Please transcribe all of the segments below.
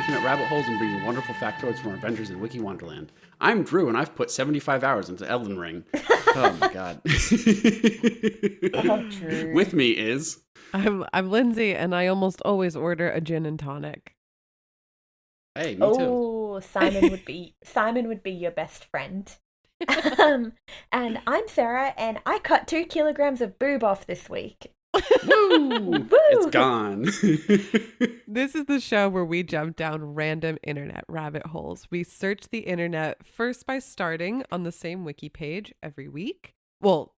internet rabbit holes and bring you wonderful factoids from our adventures in Wiki Wonderland. I'm Drew, and I've put 75 hours into Elden Ring. Oh my god. Oh, Drew. With me is... I'm Lindsay, and I almost always order a gin and tonic. Hey, me too. Oh, Simon would be your best friend. And I'm Sarah, and I cut 2 kilograms of boob off this week. Woo! It's gone. This is the show where we jump down random internet rabbit holes. We search the internet first by starting on the same wiki page every week. Well,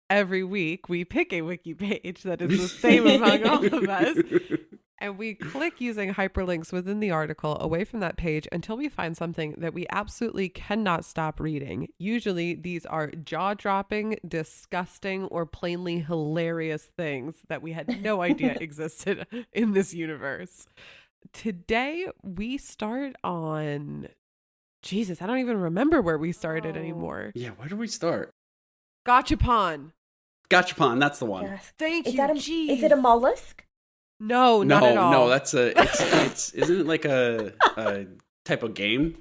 every week we pick a wiki page that is the same among all of us. And we click using hyperlinks within the article away from that page until we find something that we absolutely cannot stop reading. Usually these are jaw-dropping, disgusting, or plainly hilarious things that we had no idea existed in this universe. Today we start on... Jesus, I don't even remember where we started anymore. Yeah, where do we start? Gachapon. Gachapon, that's the one. Yes. Thank you, jeez. Is it a mollusk? No, not at all. No, that's it's isn't it like a type of game?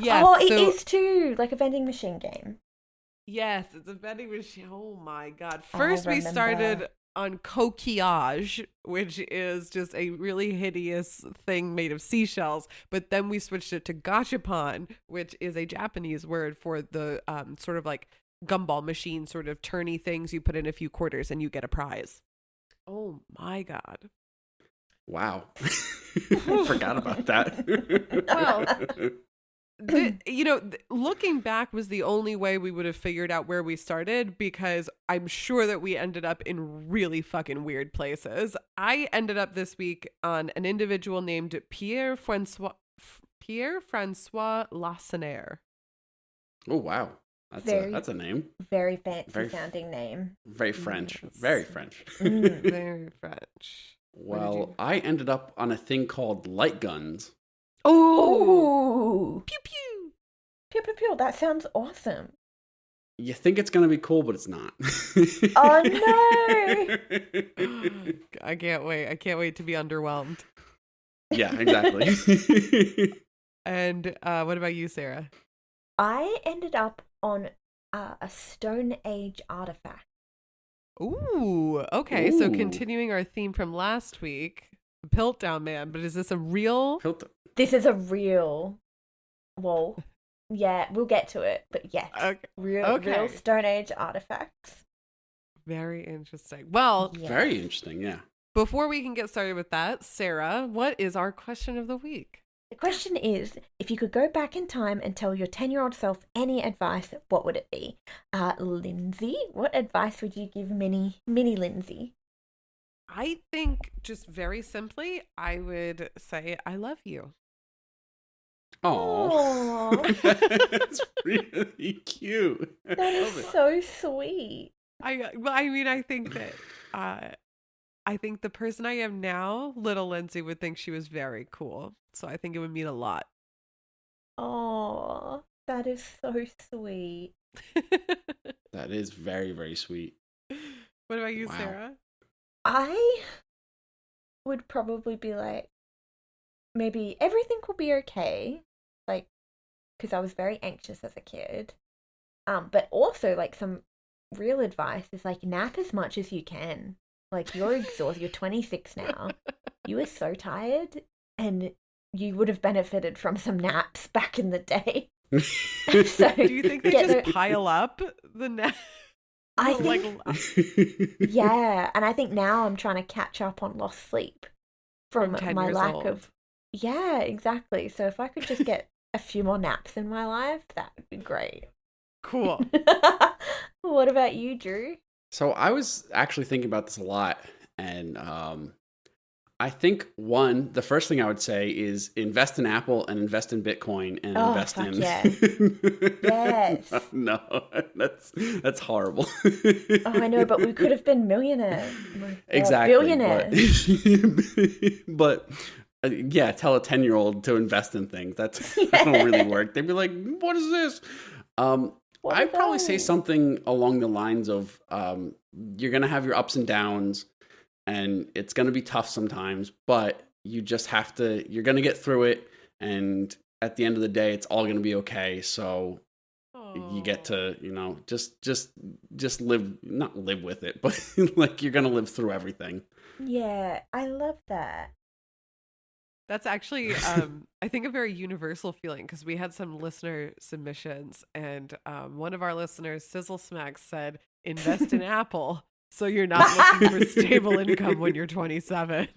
Yes. Oh, it is too, like a vending machine game. Yes, it's a vending machine. Oh my god. I First we remember. started on coquillage, which is just a really hideous thing made of seashells, but then we switched it to gachapon, which is a Japanese word for the sort of like gumball machine sort of turny things you put in a few quarters and you get a prize. Oh my god. Wow. Forgot about that. Well, looking back was the only way we would have figured out where we started, because I'm sure that we ended up in really fucking weird places. I ended up this week on an individual named Pierre-Francois Lacenaire. Oh, wow. That's a name. Very fancy sounding name. Very French. Yes. Very French. Very French. Well, I ended up on a thing called light guns. Oh, Pew pew. pew pew pew! That sounds awesome. You think it's going to be cool, but it's not. Oh no! I can't wait. I can't wait to be underwhelmed. Yeah, exactly. And what about you, Sarah? I ended up on a Stone Age artifact. Ooh, okay. So Ooh. continuing our theme from last week, Piltdown Man, but is this a real? This is a real. Well, yeah, we'll get to it, but yes, Okay. real Stone Age artifacts. Very interesting. Well, Yeah. Very interesting, yeah. before we can get started with that, Sarah, what is our question of the week? The question is, if you could go back in time and tell your 10-year-old self any advice, what would it be? Lindsay, what advice would you give mini Lindsay? I think just very simply, I would say, I love you. Oh, Aw. that's really cute. That is so sweet. I think that I think the person I am now, little Lindsay, would think she was very cool. So I think it would mean a lot. Oh, that is so sweet. That is very, very sweet. What about you, Wow. Sarah? I would probably be like, maybe everything will be okay, like, because I was very anxious as a kid. But also, like, some real advice is, like, nap as much as you can. Like, you're exhausted. You're 26 now. You were so tired, and you would have benefited from some naps back in the day. So, Do you think they get just the- pile up the net? I Like, think, yeah, and I think now I'm trying to catch up on lost sleep from 10 my years lack old. of. Yeah, exactly. So if I could just get a few more naps in my life, that would be great. Cool. What about you, Drew? So I was actually thinking about this a lot, and I think the first thing I would say is invest in Apple and invest in Bitcoin and Oh, invest fuck in. yeah. Yes. No, that's horrible. Oh, I know, but we could have been millionaires. Or Exactly. billionaires. But yeah, tell a 10-year-old to invest in things. That don't really work. They'd be like, "What is this?" What I'd are probably say those? something along the lines of you're going to have your ups and downs, and it's going to be tough sometimes, but you just have to, you're going to get through it. And at the end of the day, it's all going to be okay. So you get to, just live, not live with it, but like you're going to live through everything. Yeah, I love that. That's actually, I think, a very universal feeling, because we had some listener submissions, and one of our listeners, Sizzle Smacks, said, invest in Apple so you're not looking for stable income when you're 27.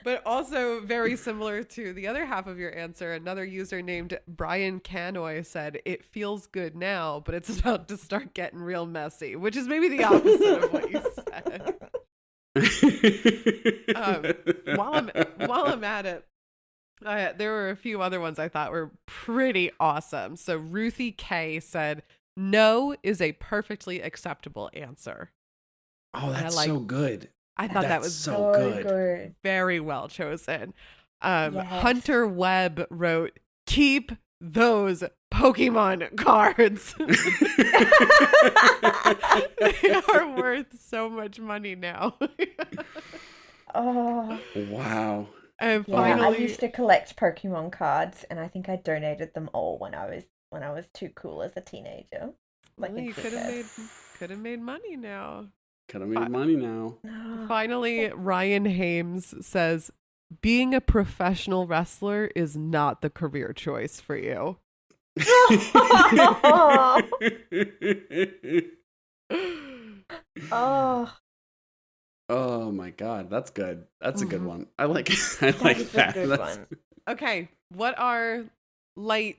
But also very similar to the other half of your answer, another user named Brian Canoy said, it feels good now, but it's about to start getting real messy, which is maybe the opposite of what you said. While I'm at it, there were a few other ones I thought were pretty awesome. So Ruthie K said, no is a perfectly acceptable answer. Oh, that's so good. I thought that was so good. Very well chosen. Yes. Hunter Webb wrote, keep those Pokemon cards. They are worth so much money now. Oh. Wow. And Yeah, finally, I used to collect Pokemon cards, and I think I donated them all when I was too cool as a teenager. Like, well, you could have made money now. Could have made money now. Finally, Ryan Hames says, being a professional wrestler is not the career choice for you. Oh. Oh my God, that's good. That's a good one. I like that. A good one. Okay, what are light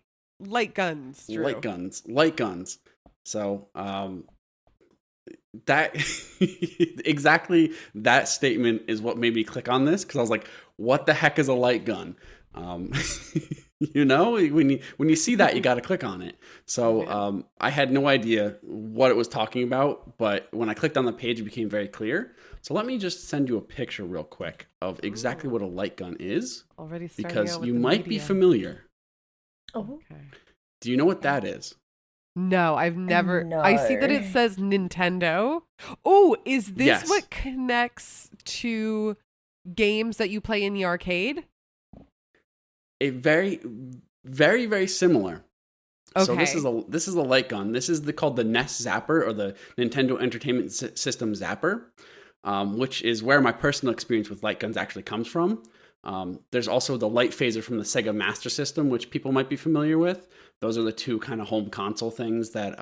guns, Drew? Light guns. So, that exactly that statement is what made me click on this, because I was like, what the heck is a light gun? When you see that, you got to click on it. So I had no idea what it was talking about, but when I clicked on the page, it became very clear. So let me just send you a picture real quick of exactly what a light gun is, already because you might be familiar. Oh. Okay. Do you know what that is? No, I've never. No. I see that it says Nintendo. Oh, is this Yes. what connects to games that you play in the arcade? A very, very, very similar. Okay. So this is a light gun. This is called the NES Zapper, or the Nintendo Entertainment System Zapper, which is where my personal experience with light guns actually comes from. There's also the light phaser from the Sega Master System, which people might be familiar with. Those are the two kind of home console things that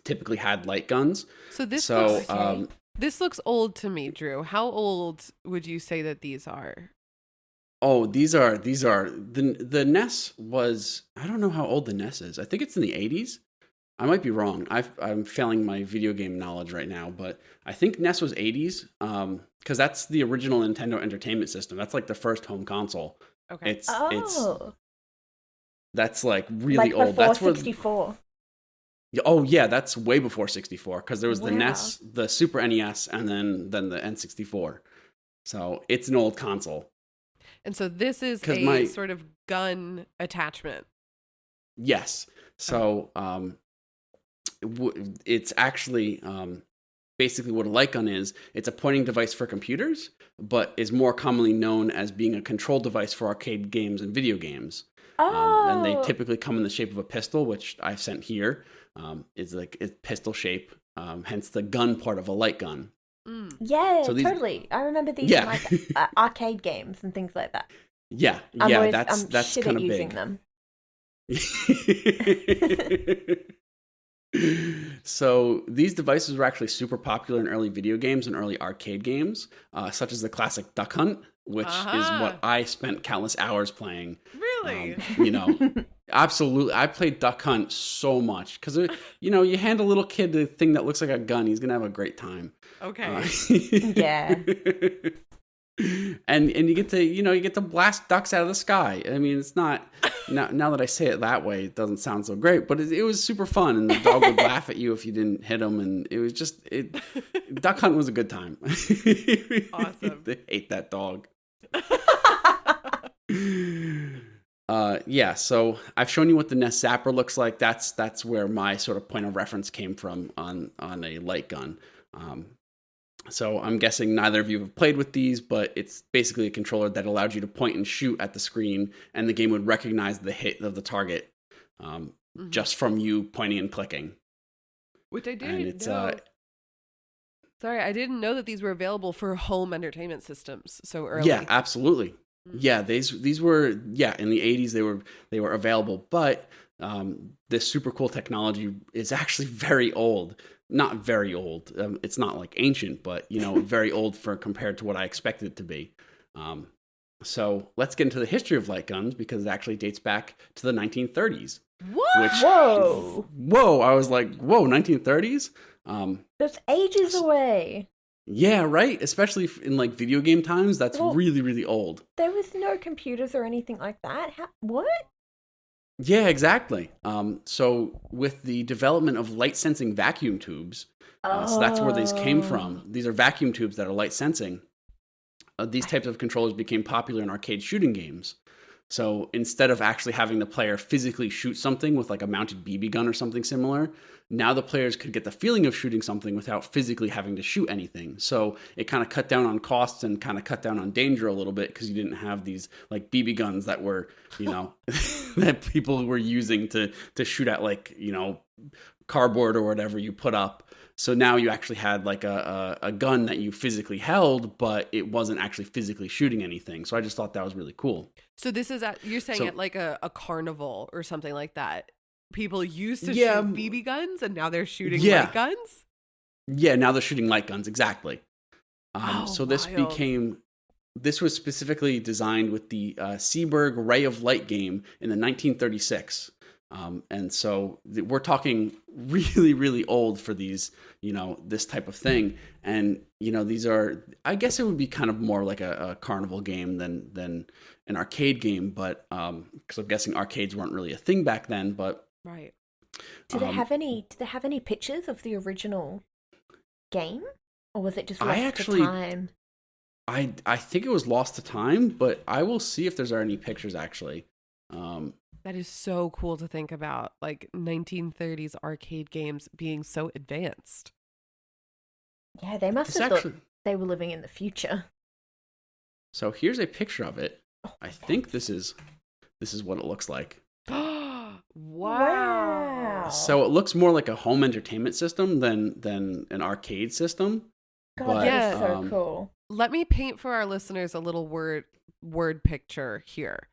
typically had light guns. So this looks old to me, Drew. How old would you say that these are? Oh, these are the NES was, I don't know how old the NES is. I think it's in the 80s. I might be wrong. I'm failing my video game knowledge right now, but I think NES was 80s, because that's the original Nintendo Entertainment System. That's like the first home console. Okay. That's like really like old. That's 64. Oh yeah, that's way before 64, because there was the Wow. NES, the Super NES, and then the N64. So it's an old console. And so this is sort of gun attachment. Yes. So it's actually basically what a light gun is. It's a pointing device for computers, but is more commonly known as being a control device for arcade games and video games. And they typically come in the shape of a pistol, which I've sent here. Is like a pistol shape, hence the gun part of a light gun. Yeah, So totally. I remember these in like arcade games and things like that. Yeah, that's shit kind at of using big. So these devices were actually super popular in early video games and early arcade games, such as the classic Duck Hunt, which is what I spent countless hours playing. Really? Absolutely. I played Duck Hunt so much because, you hand a little kid the thing that looks like a gun, he's going to have a great time. Okay. Yeah. And you get to blast ducks out of the sky. I mean, it's not, now that I say it that way, it doesn't sound so great, but it was super fun, and the dog would laugh at you if you didn't hit him, and it was just, Duck Hunt was a good time. Awesome. They hate that dog. So I've shown you what the NES Zapper looks like. That's where my sort of point of reference came from on a light gun. So I'm guessing neither of you have played with these, but it's basically a controller that allowed you to point and shoot at the screen, and the game would recognize the hit of the target just from you pointing and clicking. Which I And didn't it's know. Sorry, I didn't know that these were available for home entertainment systems so early. yeah, absolutely. Yeah, these were in the 80s they were available, but this super cool technology is actually very old. Not very old. It's not like ancient, but very old for compared to what I expected it to be. So let's get into the history of light guns because it actually dates back to the 1930s. What? Whoa! I was like, whoa, 1930s? That's ages away. Yeah, right. Especially in like video game times, that's really, really old. There was no computers or anything like that. What? Yeah, exactly. So with the development of light sensing vacuum tubes, so that's where these came from. These are vacuum tubes that are light sensing. These types of controllers became popular in arcade shooting games. So instead of actually having the player physically shoot something with like a mounted BB gun or something similar, now the players could get the feeling of shooting something without physically having to shoot anything. So it kind of cut down on costs and kind of cut down on danger a little bit because you didn't have these like BB guns that were, that people were using to shoot at like, cardboard or whatever you put up. So now you actually had like a gun that you physically held, but it wasn't actually physically shooting anything. So I just thought that was really cool. So this is you're saying at like a carnival or something like that. People used to shoot BB guns and now they're shooting light guns? Yeah, now they're shooting light guns, exactly. So this wild. this was specifically designed with the Seeburg Ray of Light game in the 1936. And so we're talking really, really old for these, this type of thing. And, these are, I guess it would be kind of more like a carnival game than an arcade game. But because I'm guessing arcades weren't really a thing back then. But right. Do they have any pictures of the original game? Or was it just lost to time? I think it was lost to time, but I will see if there's any pictures actually. That is so cool to think about, like 1930s arcade games being so advanced. Yeah, they must have thought they were living in the future. So here's a picture of it. I think this is what it looks like. Wow. So it looks more like a home entertainment system than an arcade system. God, that is so cool. Let me paint for our listeners a little word picture here.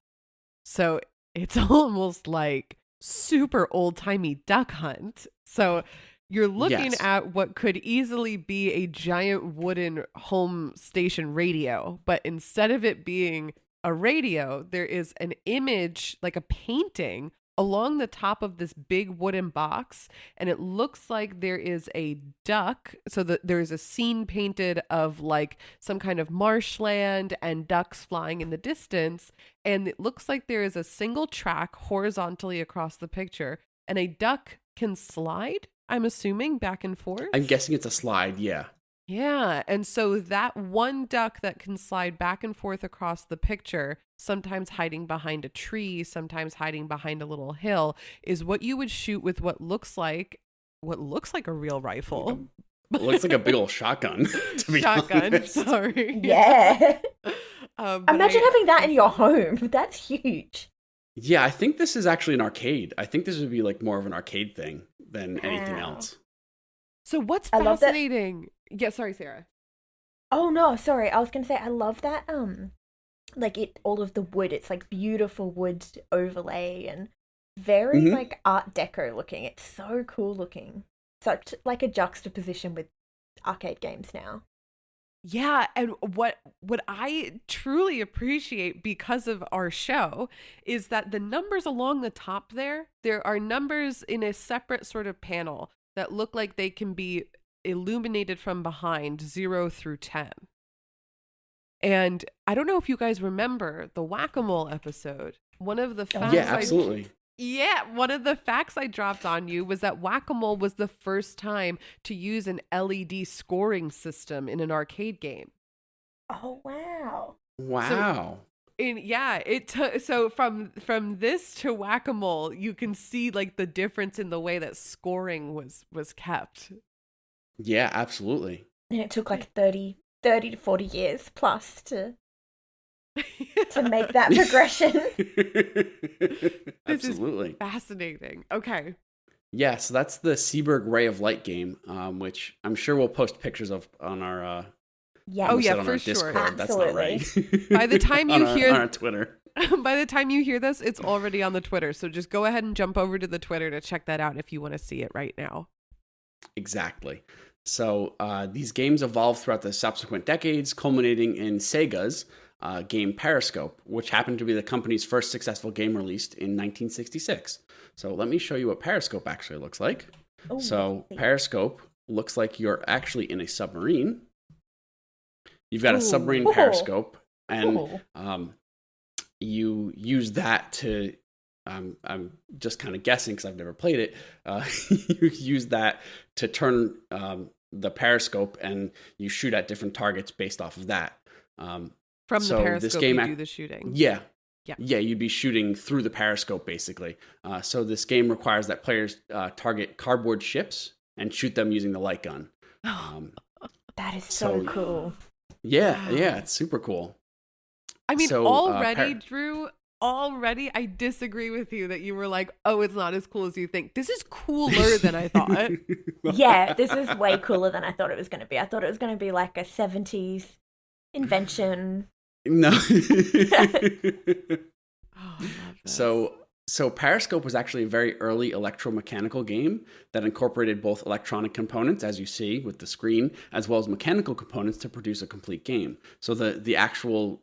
So it's almost like super old-timey Duck Hunt. So you're looking at what could easily be a giant wooden home station radio, but instead of it being a radio, there is an image, like a painting, along the top of this big wooden box, and it looks like there is a duck. So there's a scene painted of like some kind of marshland and ducks flying in the distance, and it looks like there is a single track horizontally across the picture, and a duck can slide, I'm assuming, back and forth. I'm guessing it's a slide, yeah. Yeah, and so that one duck that can slide back and forth across the picture, sometimes hiding behind a tree, sometimes hiding behind a little hill, is what you would shoot with what looks like a real rifle. Looks like a big old shotgun. To be Shotgun, honest. sorry. Yeah. Imagine having that in your home. That's huge. Yeah, I think this is actually an arcade. I think this would be like more of an arcade thing than anything else. So what's fascinating? Yeah, sorry, Sarah. Oh no, sorry. I was gonna say I love that. Like all of the wood. It's like beautiful wood overlay and very like Art Deco looking. It's so cool looking. Such like a juxtaposition with arcade games now. Yeah, and what I truly appreciate because of our show is that the numbers along the top there are numbers in a separate sort of panel that look like they can be illuminated from behind, 0 through 10. And I don't know if you guys remember the Whack-A-Mole episode. One of the facts absolutely. One of the facts I dropped on you was that Whack-A-Mole was the first time to use an LED scoring system in an arcade game. Oh, wow. Wow. So from this to Whack-A-Mole, you can see like the difference in the way that scoring was kept. Yeah, absolutely. And it took like 30 to 40 years plus to make that progression. This is Absolutely. fascinating. Okay. Yeah, so that's the Seeberg Ray of Light game, which I'm sure we'll post pictures of on our Yeah. Oh, yeah, on for our sure. Discord. That's not right. By the time you hear on our Twitter. By the time you hear this, it's already on the Twitter. So just go ahead and jump over to the Twitter to check that out if you want to see it right now. Exactly. So these games evolved throughout the subsequent decades, culminating in Sega's game Periscope, which happened to be the company's first successful game released in 1966. So let me show you what Periscope actually looks like. Oh, So lovely. Periscope looks like you're actually in a submarine. You've got a submarine Ooh. periscope, and Ooh. you use that to. I'm just kind of guessing because I've never played it. You use that to turn the periscope, and you shoot at different targets based off of that. From So the this Periscope, game you ac- do the shooting. Yeah. Yeah. Yeah, you'd be shooting through the periscope basically. So this game requires that players target cardboard ships and shoot them using the light gun. That is so so- cool. Yeah, Wow. yeah, it's super cool. I mean, So, already, Drew, I disagree with you that you were like, oh, it's not as cool as you think. This is cooler than I thought. Yeah, this is way cooler than I thought it was going to be. I thought it was going to be like a 70s invention. No. Oh, I love this. So Periscope was actually a very early electromechanical game that incorporated both electronic components, as you see with the screen, as well as mechanical components to produce a complete game. So the actual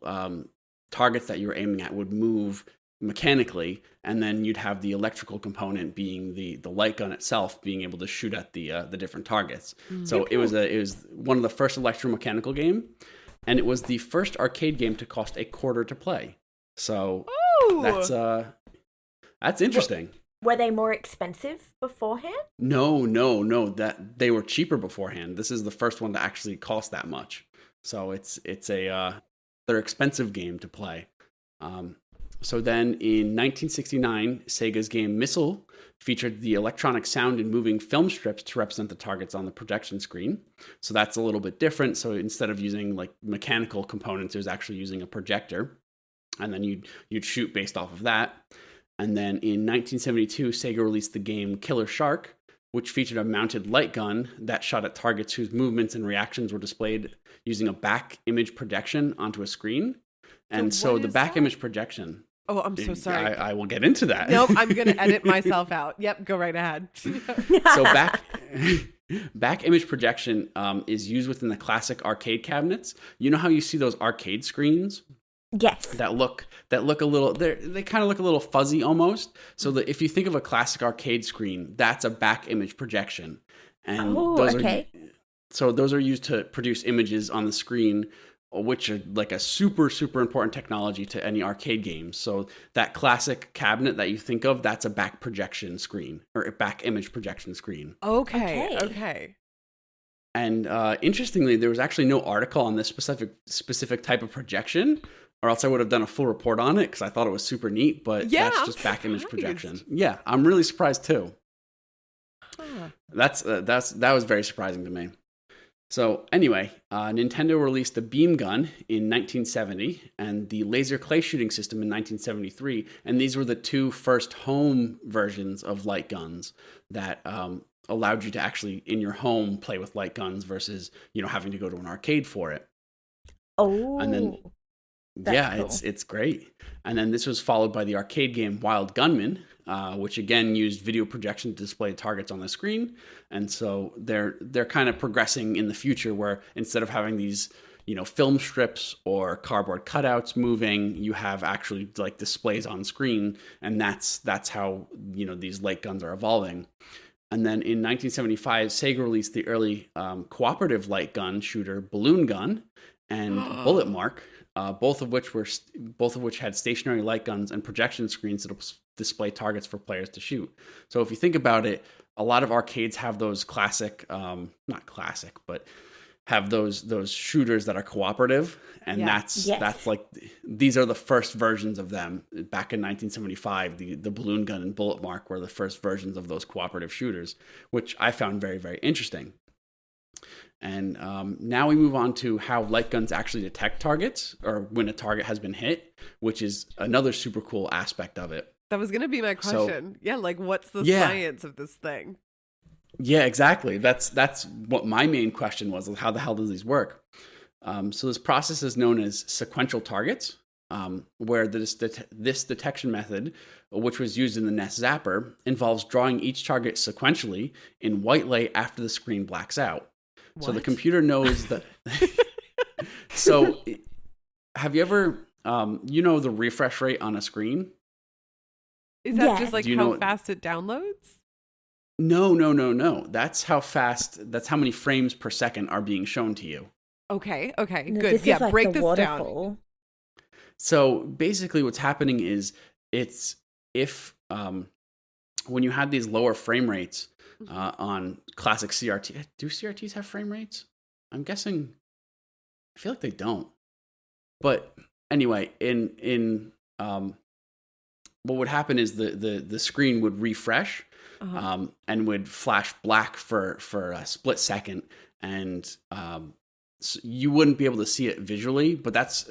targets that you were aiming at would move mechanically, and then you'd have the electrical component being the light gun itself, being able to shoot at the different targets. So it was one of the first electromechanical game, and it was the first arcade game to cost $0.25 to play. So Ooh. that's interesting. Were they more expensive beforehand? No, that they were cheaper beforehand. This is the first one to actually cost that much. So it's a they're expensive game to play. So then in 1969, Sega's game Missile featured the electronic sound and moving film strips to represent the targets on the projection screen. So that's a little bit different. So instead of using like mechanical components, it was actually using a projector, and then you'd shoot based off of that. And then in 1972, Sega released the game Killer Shark, which featured a mounted light gun that shot at targets whose movements and reactions were displayed using a back image projection onto a screen. And So so what the is back that? image projection. Oh, I'm so sorry. I will get into that. Nope, I'm going to edit myself out. Yep, go right ahead. So back image projection is used within the classic arcade cabinets. You know how you see those arcade screens Yes. that look a little they kind of look a little fuzzy almost. So that if you think of a classic arcade screen, that's a back image projection, and Oh, okay. those are used to produce images on the screen, which are like a super important technology to any arcade game. So that classic cabinet that you think of, that's a back projection screen or a back image projection screen. Okay. And interestingly, there was actually no article on this specific type of projection, or else I would have done a full report on it because I thought it was super neat. But Yeah, that's I'm just back image surprised. projection. Yeah, I'm really surprised too. Huh. That was very surprising to me. So anyway, Nintendo released the beam gun in 1970 and the laser clay shooting system in 1973, and these were the two first home versions of light guns that allowed you to actually in your home play with light guns versus having to go to an arcade for it. Oh. And then That's cool. it's great. And then this was followed by the arcade game Wild Gunman, which again used video projection to display targets on the screen. And so they're kind of progressing in the future where instead of having these film strips or cardboard cutouts moving, you have actually like displays on screen, and that's how these light guns are evolving. And then in 1975, Sega released the early cooperative light gun shooter Balloon Gun and Bullet Mark, both of which had stationary light guns and projection screens that display targets for players to shoot. So if you think about it, a lot of arcades have those classic, not classic, but have those shooters that are cooperative, and Yeah. that's like these are the first versions of them. Back in 1975, the Balloon Gun and Bullet Mark were the first versions of those cooperative shooters, which I found very, very interesting. And now we move on to how light guns actually detect targets, or when a target has been hit, which is another super cool aspect of it. That was going to be my question. Yeah, like what's the Yeah. science of this thing? Yeah, exactly. That's what my main question was: how the hell does these work? So this process is known as sequential targets, where this detection method, which was used in the Nest Zapper, involves drawing each target sequentially in white light after the screen blacks out. So the What? computer knows that. So, have you ever, the refresh rate on a screen? Is that Yeah. just like Do you how know- fast it downloads? No. That's how fast. That's how many frames per second are being shown to you. Okay, No, good. this Yeah, is like break the this down. waterfall. So basically, what's happening is it's if when you had these lower frame rates on classic CRT. Do CRTs have frame rates? I'm guessing. I feel like they don't. But anyway, in what would happen is the screen would refresh Uh-huh. and would flash black for a split second, and so you wouldn't be able to see it visually. But that's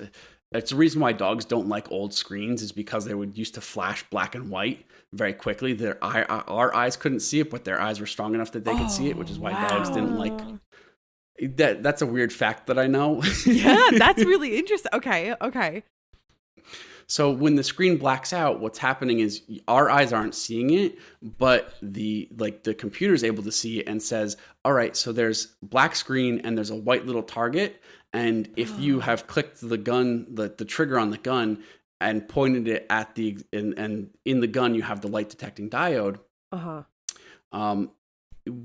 the reason why dogs don't like old screens, is because they would used to flash black and white very quickly. Our eyes couldn't see it, but their eyes were strong enough that they could see it, which is why dogs didn't like Oh. that. That's a weird fact that I know. Yeah, that's really interesting. Okay. So when the screen blacks out, what's happening is our eyes aren't seeing it, but the computer's able to see it and says, all right, so there's black screen and there's a white little target. And if you have clicked the gun, the trigger on the gun and pointed it at and in the gun, you have the light detecting diode. Uh-huh.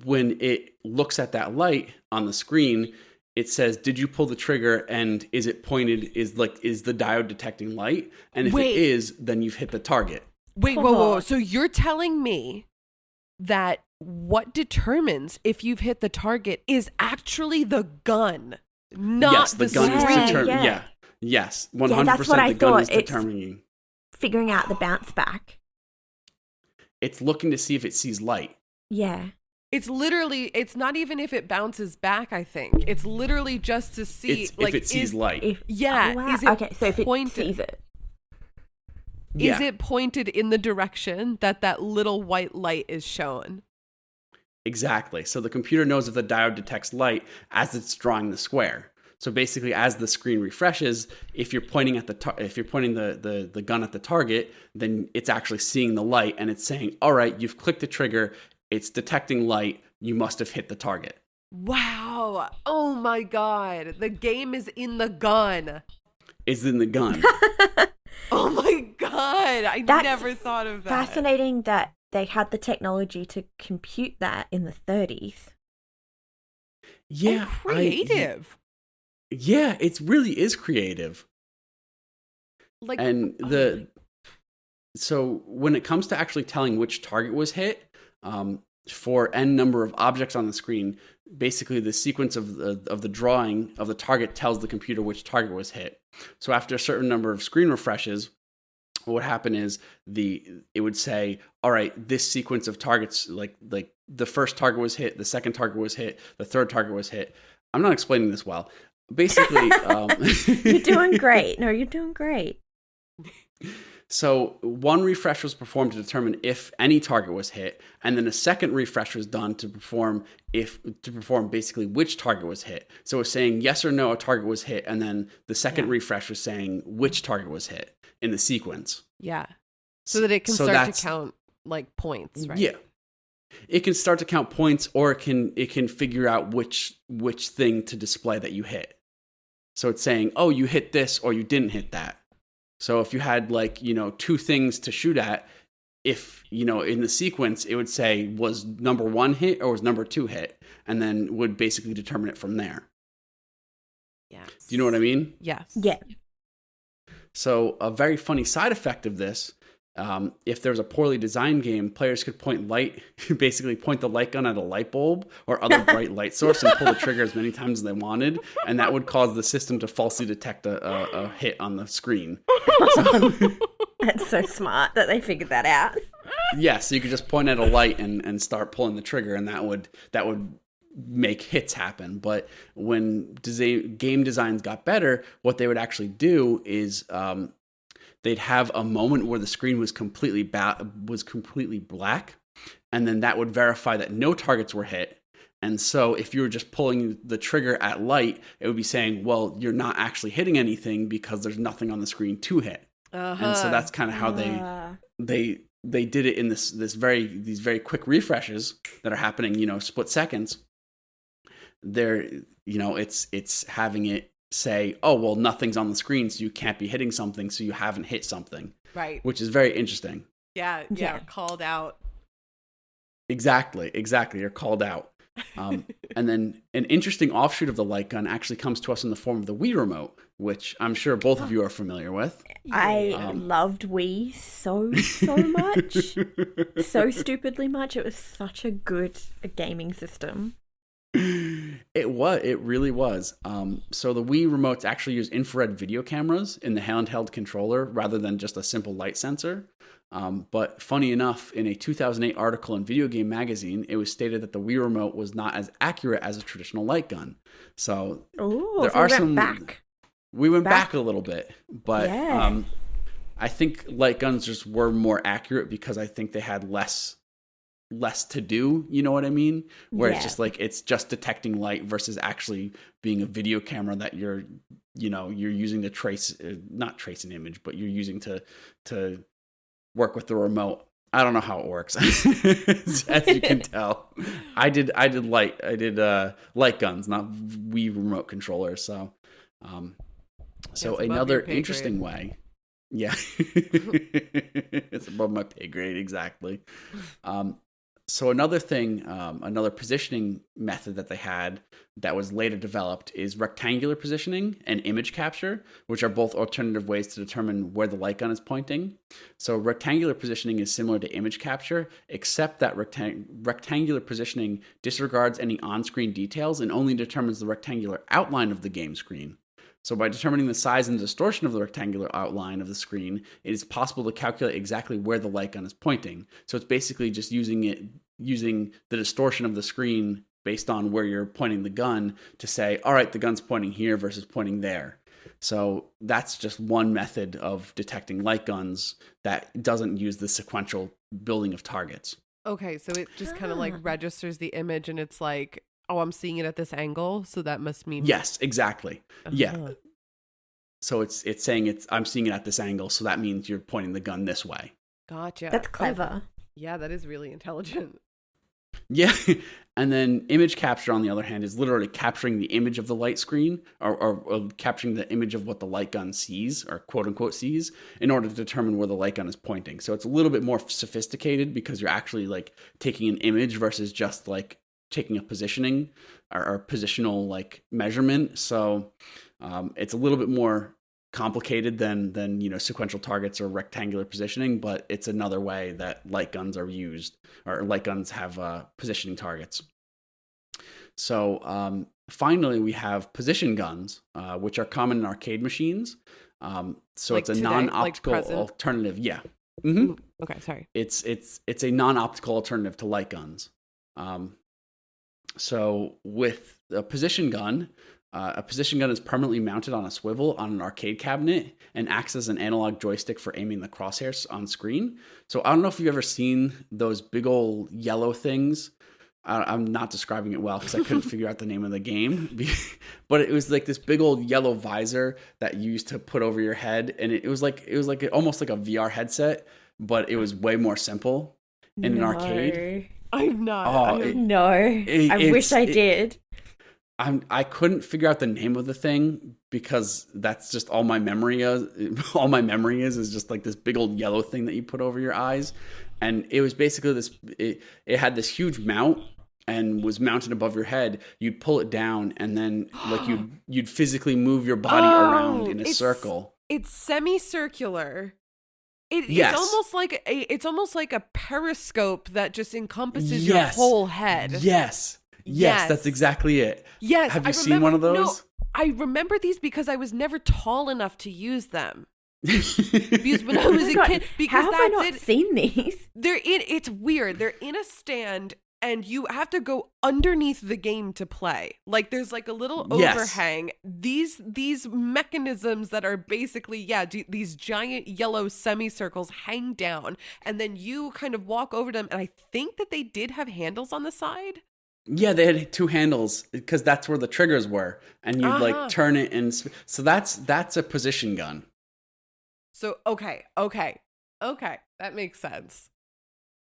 When it looks at that light on the screen, it says, did you pull the trigger, and is it pointed, is the diode detecting light? And if Wait. it is, then you've hit the target. Wait, whoa. Oh. So you're telling me that what determines if you've hit the target is actually the gun, not Yes, the gun is screen. determining. Yeah. Yes, Yeah, 100% that's what I the gun thought. is It's- determining. Figuring out the bounce back. It's looking to see if it sees light. Yeah. It's not even if it bounces back, I think. It's literally just to see, It's like, if it sees light. Yeah, Oh, wow. is it okay, so if it pointed- sees it. Yeah. Is it pointed in the direction that little white light is shown? Exactly. So the computer knows if the diode detects light as it's drawing the square. So basically, as the screen refreshes, if you're pointing at if you're pointing the gun at the target, then it's actually seeing the light and it's saying, "All right, you've clicked the trigger. It's detecting light. You must have hit the target." Wow. Oh my God. The game is in the gun. It's in the gun. Oh my God. I That's never thought of that. Fascinating that they had the technology to compute that in the 30s. Yeah, And creative. yeah, it really is creative. Like, And oh so when it comes to actually telling which target was hit, for n number of objects on the screen, basically the sequence of the drawing of the target tells the computer which target was hit. So after a certain number of screen refreshes, what would happen is it would say, all right, this sequence of targets, like the first target was hit, the second target was hit, the third target was hit. I'm not explaining this well. Basically, You're doing great. No, you're doing great. So one refresh was performed to determine if any target was hit, and then a second refresh was done to perform basically which target was hit. So it was saying yes or no, a target was hit, and then the second refresh was saying which target was hit in the sequence. yeah. So that it can So start that's- to count like points, right? Yeah. It can start to count points, or it can figure out which thing to display that you hit. So it's saying, oh, you hit this or you didn't hit that. So if you had two things to shoot at, if in the sequence it would say was number 1 hit or was number 2 hit, and then would basically determine it from there. Yes. Do you know what I mean? Yes. Yeah. So a very funny side effect of this, if there's a poorly designed game, players could basically point the light gun at a light bulb or other bright light source and pull the trigger as many times as they wanted, and that would cause the system to falsely detect a hit on the screen. That's so smart that they figured that out. Yeah, so you could just point at a light and start pulling the trigger, and that would make hits happen. But when game designs got better, what they would actually do is they'd have a moment where the screen was completely black, and then that would verify that no targets were hit. And so if you were just pulling the trigger at light, it would be saying, well, you're not actually hitting anything because there's nothing on the screen to hit. And so that's kind of how they did it in these very quick refreshes that are happening, split seconds. It's having it say, oh, well, nothing's on the screen, so you can't be hitting something, so you haven't hit something. Right. Which is very interesting. Yeah. Called out. Exactly. You're called out. And then an interesting offshoot of the light gun actually comes to us in the form of the Wii remote, which I'm sure both of you are familiar with. I loved Wii so much. So stupidly much. It was such a good gaming system. It really was. So the Wii remotes actually use infrared video cameras in the handheld controller rather than just a simple light sensor. But funny enough, in a 2008 article in Video Game Magazine, it was stated that the Wii remote was not as accurate as a traditional light gun. So we went back a little bit, but I think light guns just were more accurate because I think they had less to do, you know what I mean? Where it's just like it's just detecting light versus actually being a video camera that you're using to not trace an image, but you're using to work with the remote. I don't know how it works. As you can tell, I did light guns, not Wii remote controllers. So another interesting way. Yeah. It's above my pay grade. Exactly. So another thing, another positioning method that they had that was later developed is rectangular positioning and image capture, which are both alternative ways to determine where the light gun is pointing. So rectangular positioning is similar to image capture, except that rectangular positioning disregards any on-screen details and only determines the rectangular outline of the game screen. So by determining the size and distortion of the rectangular outline of the screen, it is possible to calculate exactly where the light gun is pointing. So it's basically just using the distortion of the screen based on where you're pointing the gun to say, all right, the gun's pointing here versus pointing there. So that's just one method of detecting light guns that doesn't use the sequential building of targets. Okay, so it just kind of like registers the image and it's like, oh, I'm seeing it at this angle, so that must mean... Yes, exactly. Yeah. So it's saying I'm seeing it at this angle, so that means you're pointing the gun this way. Gotcha. That's clever. Yeah, that is really intelligent. Yeah. And then image capture, on the other hand, is literally capturing the image of the light screen or capturing the image of what the light gun sees, or quote unquote sees, in order to determine where the light gun is pointing. So it's a little bit more sophisticated because you're actually like taking an image versus just like taking a positioning or positional like measurement. So it's a little bit more complicated than sequential targets or rectangular positioning, but it's another way that light guns are used, or light guns have positioning targets. So finally, we have position guns, which are common in arcade machines. So like it's a non-optical alternative. Yeah. Mm-hmm. Okay, sorry. It's a non-optical alternative to light guns. So with a position gun is permanently mounted on a swivel on an arcade cabinet and acts as an analog joystick for aiming the crosshairs on screen. So I don't know if you've ever seen those big old yellow things. I'm not describing it well because I couldn't figure out the name of the game. But it was like this big old yellow visor that you used to put over your head. And it was like almost like a VR headset, but it was way more simple in an arcade. I'm not. No. I wish I did. I couldn't figure out the name of the thing because that's just all my memory is. All my memory is just like this big old yellow thing that you put over your eyes. And it was basically this, it had this huge mount and was mounted above your head. You'd pull it down and then like you'd physically move your body around in a circle. It's semicircular. Yes. It's almost like a periscope that just encompasses your whole head. Yes, that's exactly it. Yes. Have you seen one of those? No, I remember these because I was never tall enough to use them. Because when I was a kid, because how have I not seen these? It's weird. They're in a stand and you have to go underneath the game to play. Like there's like a little Yes. overhang. These mechanisms that are basically these giant yellow semicircles hang down, and then you kind of walk over them. And I think that they did have handles on the side. Yeah, they had 2 handles because that's where the triggers were, and you'd like turn it and so that's a position gun. So okay, that makes sense.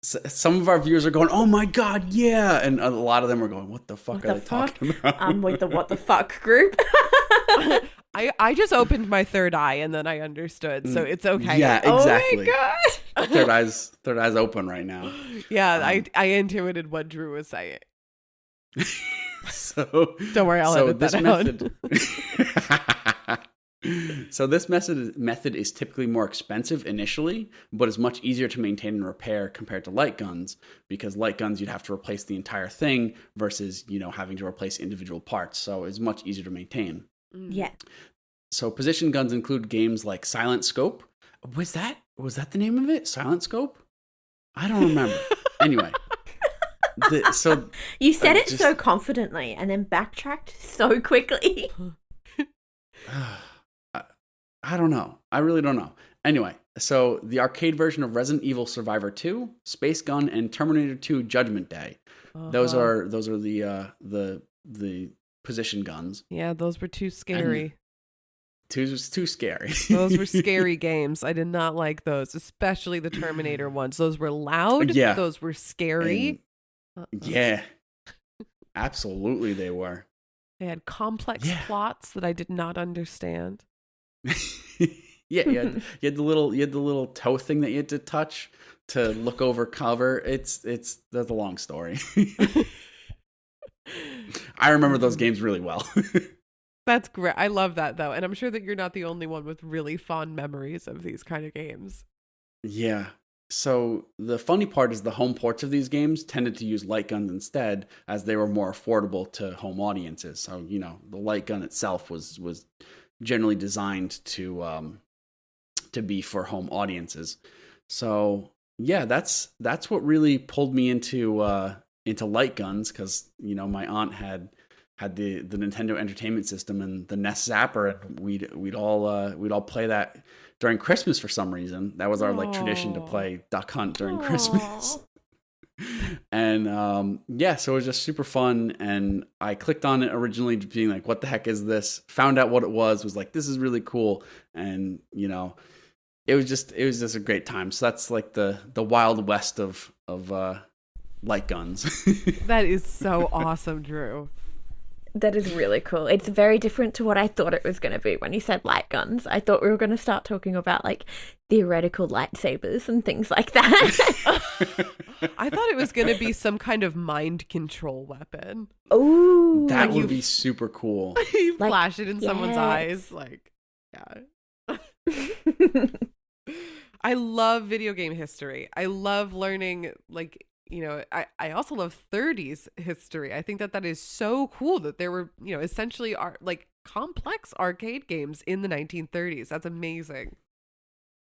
So some of our viewers are going, "Oh my god, yeah," and a lot of them are going, "What the fuck are they talking about?" I'm with the what the fuck group. I just opened my third eye and then I understood, so it's okay. Yeah, exactly. Oh my god. Third eyes open right now. Yeah, I intuited what Drew was saying. So don't worry, I'll edit that out. So this method is typically more expensive initially, but is much easier to maintain and repair compared to light guns, because light guns you'd have to replace the entire thing versus, having to replace individual parts. So it's much easier to maintain. Yeah. So position guns include games like Silent Scope. Was that the name of it? Silent Scope? I don't remember. Anyway. You said it so confidently and then backtracked so quickly. I don't know. I really don't know. Anyway, so the arcade version of Resident Evil Survivor 2, Space Gun, and Terminator 2 Judgment Day. Those are the position guns. Yeah, those were too scary. Too scary. Those were scary games. I did not like those, especially the Terminator ones. Those were loud. Yeah. Those were scary. Yeah. Absolutely they were. They had complex plots that I did not understand. Yeah, you had the little toe thing that you had to touch to look over cover. That's a long story. I remember those games really well. That's great. I love that though, and I'm sure that you're not the only one with really fond memories of these kind of games. Yeah. So the funny part is the home ports of these games tended to use light guns instead, as they were more affordable to home audiences. So the light gun itself was generally designed to be for home audiences. So yeah, that's what really pulled me into light guns, because my aunt had the Nintendo Entertainment System and the NES Zapper, and we'd all play that during Christmas for some reason. That was our tradition to play Duck Hunt during Christmas. And so it was just super fun, and I clicked on it originally being like, what the heck is this? Found out what it was like, this is really cool, and it was just a great time. So that's like the Wild West of light guns. That is so awesome, Drew. That is really cool. It's very different to what I thought it was going to be when you said light guns. I thought we were going to start talking about like theoretical lightsabers and things like that. I thought it was going to be some kind of mind control weapon. Oh, that would be super cool. You flash it in someone's eyes, like, yeah. I love video game history. I love learning, like, I also love 30s history. I think that is so cool that there were, essentially complex arcade games in the 1930s. That's amazing.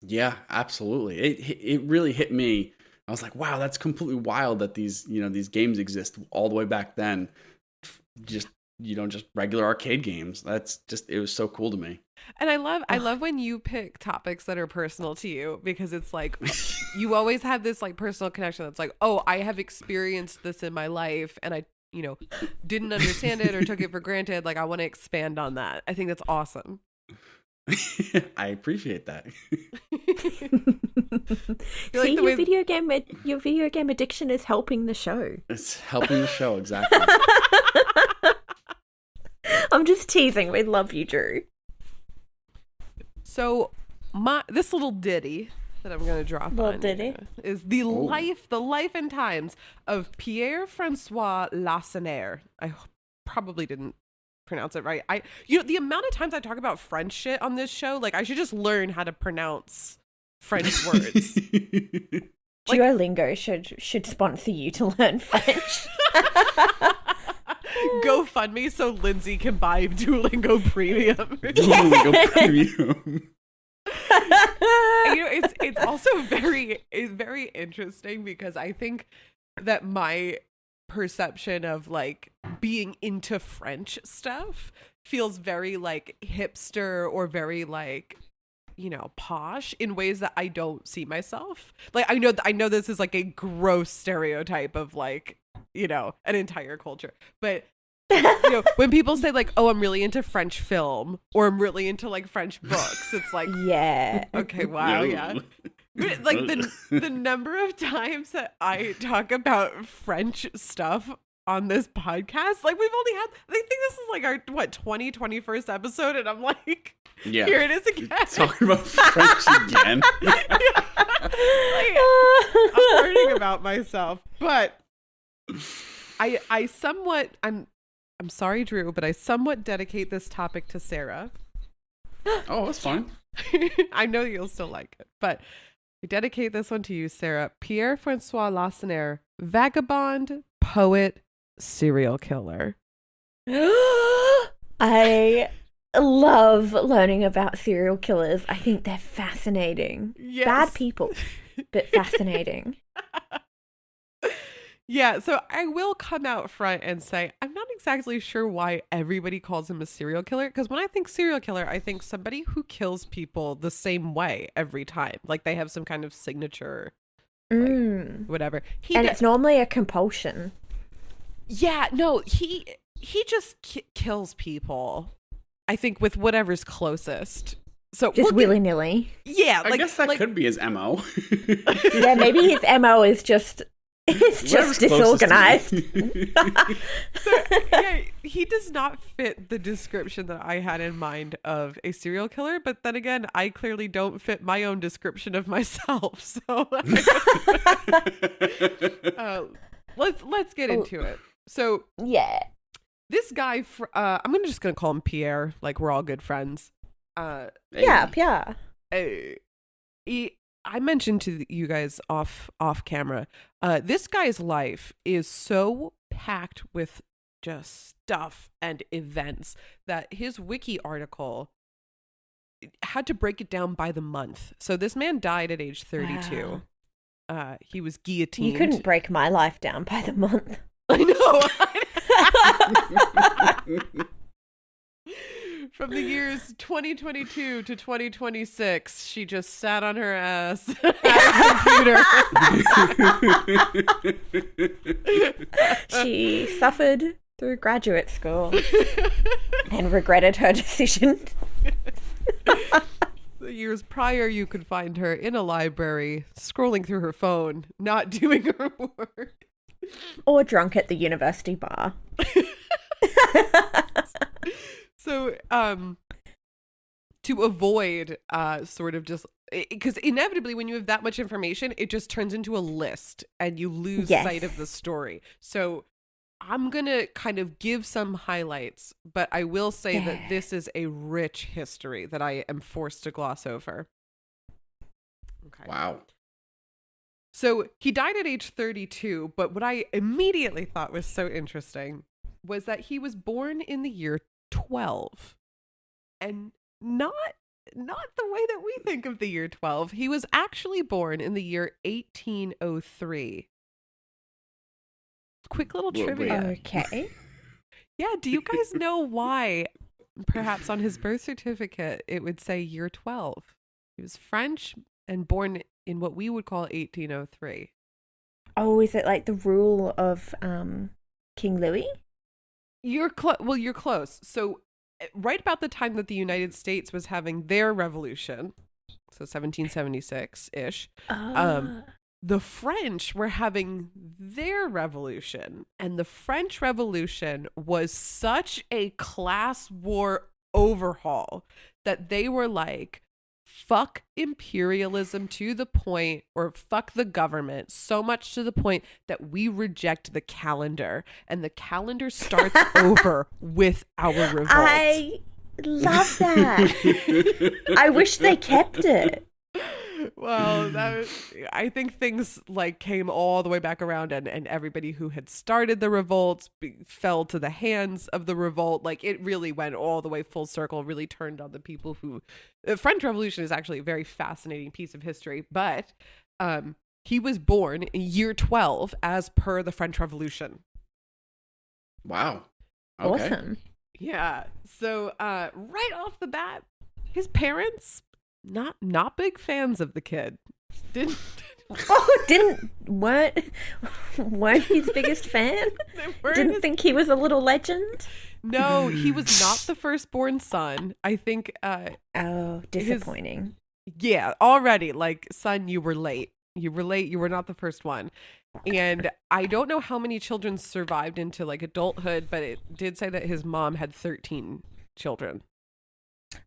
Yeah, absolutely. It really hit me. I was like, wow, that's completely wild that these games exist all the way back then. Just regular arcade games. It was so cool to me. And I love when you pick topics that are personal to you, because it's like you always have this like personal connection that's like, oh, I have experienced this in my life and I didn't understand it or took it for granted. Like, I want to expand on that. I think that's awesome. I appreciate that. See, your video game addiction is helping the show. It's helping the show, exactly. I'm just teasing. We love you, Drew. So this little ditty that I'm going to drop is the life and times of Pierre-François Lacenaire. I probably didn't pronounce it right. The amount of times I talk about French shit on this show, like, I should just learn how to pronounce French words. Duolingo should sponsor you to learn French. GoFundMe so Lindsay can buy Duolingo Premium. Duolingo Premium. It's also very interesting, because I think that my perception of like being into French stuff feels very like hipster or very like, you know, posh in ways that I don't see myself. Like I know this is like a gross stereotype of like, you know, an entire culture. But you know, when people say like, "Oh, I'm really into French film," or "I'm really into like French books," it's like, Yeah. okay, wow, yeah. But, like the number of times that I talk about French stuff on this podcast, like we've only had, I think this is like our 21st episode, and I'm like, Yeah. here it is again. Talking about French again. Like, I'm learning about myself, but I somewhat I'm sorry, Drew, but I somewhat dedicate this topic to Sarah. Oh, that's fine. I know you'll still like it, but I dedicate this one to you, Sarah. Pierre-François Lacenaire, vagabond, poet, serial killer. I love learning about serial killers. I think they're fascinating. Yes. Bad people, but fascinating. Yeah, so I will come out front and say I'm not exactly sure why everybody calls him a serial killer, because when I think serial killer, I think somebody who kills people the same way every time. Like they have some kind of signature, like, whatever. It's normally a compulsion. Yeah, no, he just kills people, I think, with whatever's closest. So Just willy-nilly. Yeah, I guess that could be his MO. Yeah, maybe his MO is just... It's just disorganized. So, yeah, he does not fit the description that I had in mind of a serial killer. But then again, I clearly don't fit my own description of myself. So let's get into it. So yeah, this guy, I'm just gonna call him Pierre. Like we're all good friends. yeah. I mentioned to you guys off camera, this guy's life is so packed with just stuff and events that his wiki article had to break it down by the month. So this man died at age 32. Wow. He was guillotined. You couldn't break my life down by the month. I know. From the years 2022 to 2026, she just sat on her ass at a computer. She suffered through graduate school and regretted her decision. The years prior, you could find her in a library, scrolling through her phone, not doing her work. Or drunk at the university bar. So, to avoid sort of just, because inevitably when you have that much information, it just turns into a list and you lose sight of the story. So I'm going to kind of give some highlights, but I will say that this is a rich history that I am forced to gloss over. Okay. Wow. So he died at age 32, but what I immediately thought was so interesting was that he was born in the year 12, and not the way that we think of the year 12. He was actually born in the year 1803. Quick little trivia. Okay. Yeah, do you guys know why perhaps on his birth certificate it would say year 12? He was French and born in what we would call 1803. Oh, is it like the rule of King Louis? You're you're close. So right about the time that the United States was having their revolution, so 1776-ish, the French were having their revolution. And the French Revolution was such a class war overhaul that they were like, fuck imperialism to the point, or fuck the government so much to the point that we reject the calendar, and the calendar starts over with our revolt. I love that. I wish they kept it. Well, I think things like came all the way back around, and everybody who had started the revolts fell to the hands of the revolt. Like it really went all the way full circle, really turned on the people who... The French Revolution is actually a very fascinating piece of history, but he was born in year 12 as per the French Revolution. Wow. Okay. Awesome. Yeah. So right off the bat, his parents not big fans of the kid. Didn't weren't his biggest fan? Didn't think he was a little legend? No, he was not the firstborn son. I think Oh, disappointing. yeah, already, like, son, you were late. You were not the first one. And I don't know how many children survived into like adulthood, but it did say that his mom had 13 children.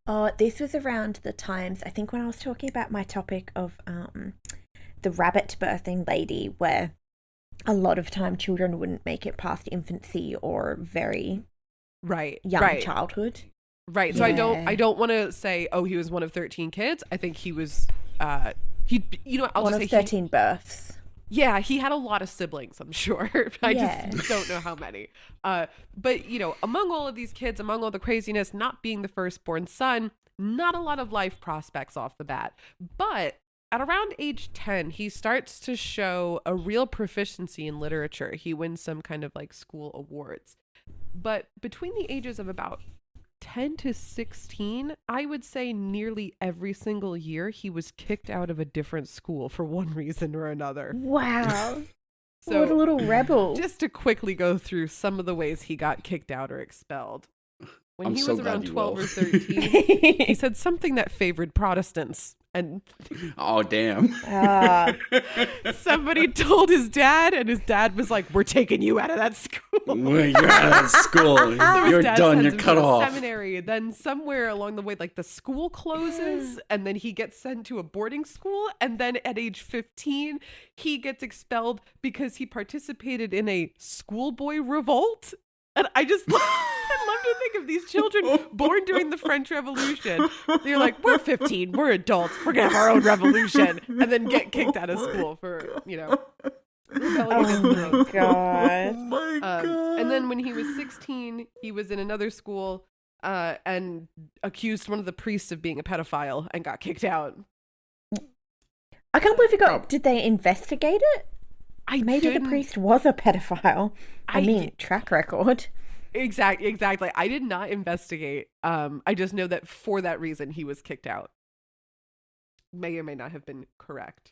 Oh, this was around the times, I think, when I was talking about my topic of the rabbit birthing lady, where a lot of time children wouldn't make it past infancy or very young childhood. Right. So I don't want to say, oh, he was one of 13 kids. I think he was I'll one just of say 13 births. Yeah, he had a lot of siblings, I'm sure. I just don't know how many. But, among all of these kids, among all the craziness, not being the firstborn son, not a lot of life prospects off the bat. But at around age 10, he starts to show a real proficiency in literature. He wins some kind of like school awards. But between the ages of about 10 to 16, I would say nearly every single year he was kicked out of a different school for one reason or another. Wow. So, what a little rebel. Just to quickly go through some of the ways he got kicked out or expelled. When he was around 12 or 13, he said something that favored Protestants. And oh, damn. Somebody told his dad, and his dad was like, "We're taking you out of that school. You're out of that school. So You're done. You're cut off." Seminary. Then somewhere along the way, like the school closes, and then he gets sent to a boarding school. And then at age 15, he gets expelled because he participated in a schoolboy revolt. And I love to think of these children born during the French Revolution. They're like, we're 15, we're adults, we're gonna have our own revolution, and then get kicked out of school for, rebelling against the Oh god. my God. And then when he was 16, he was in another school and accused one of the priests of being a pedophile and got kicked out. I can't believe did they investigate it? Maybe the priest was a pedophile. I mean, track record. Exactly. I did not investigate. I just know that for that reason he was kicked out. May or may not have been correct.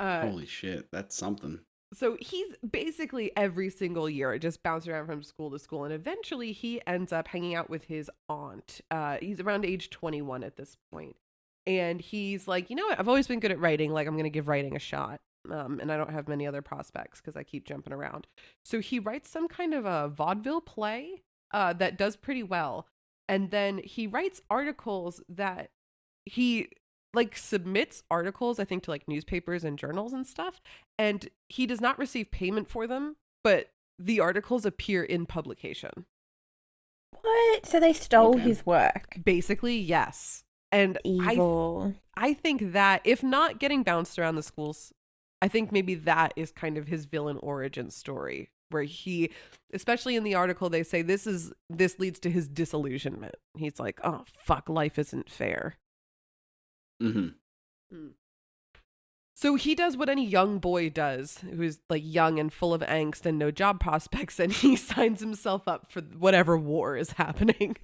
Holy shit, that's something. So he's basically every single year just bounced around from school to school, and eventually he ends up hanging out with his aunt. He's around age 21 at this point. And he's like, you know what? I've always been good at writing. Like, I'm going to give writing a shot. And I don't have many other prospects because I keep jumping around. So he writes some kind of a vaudeville play that does pretty well. And then he writes articles that he submits articles, I think, to like newspapers and journals and stuff. And he does not receive payment for them, but the articles appear in publication. What? So they stole his work? Basically, yes. And evil. I think that if not getting bounced around the schools, I think maybe that is kind of his villain origin story, where he, especially in the article, they say this leads to his disillusionment. He's like, oh, fuck, life isn't fair. Mm-hmm. So he does what any young boy does, who's like young and full of angst and no job prospects, and he signs himself up for whatever war is happening.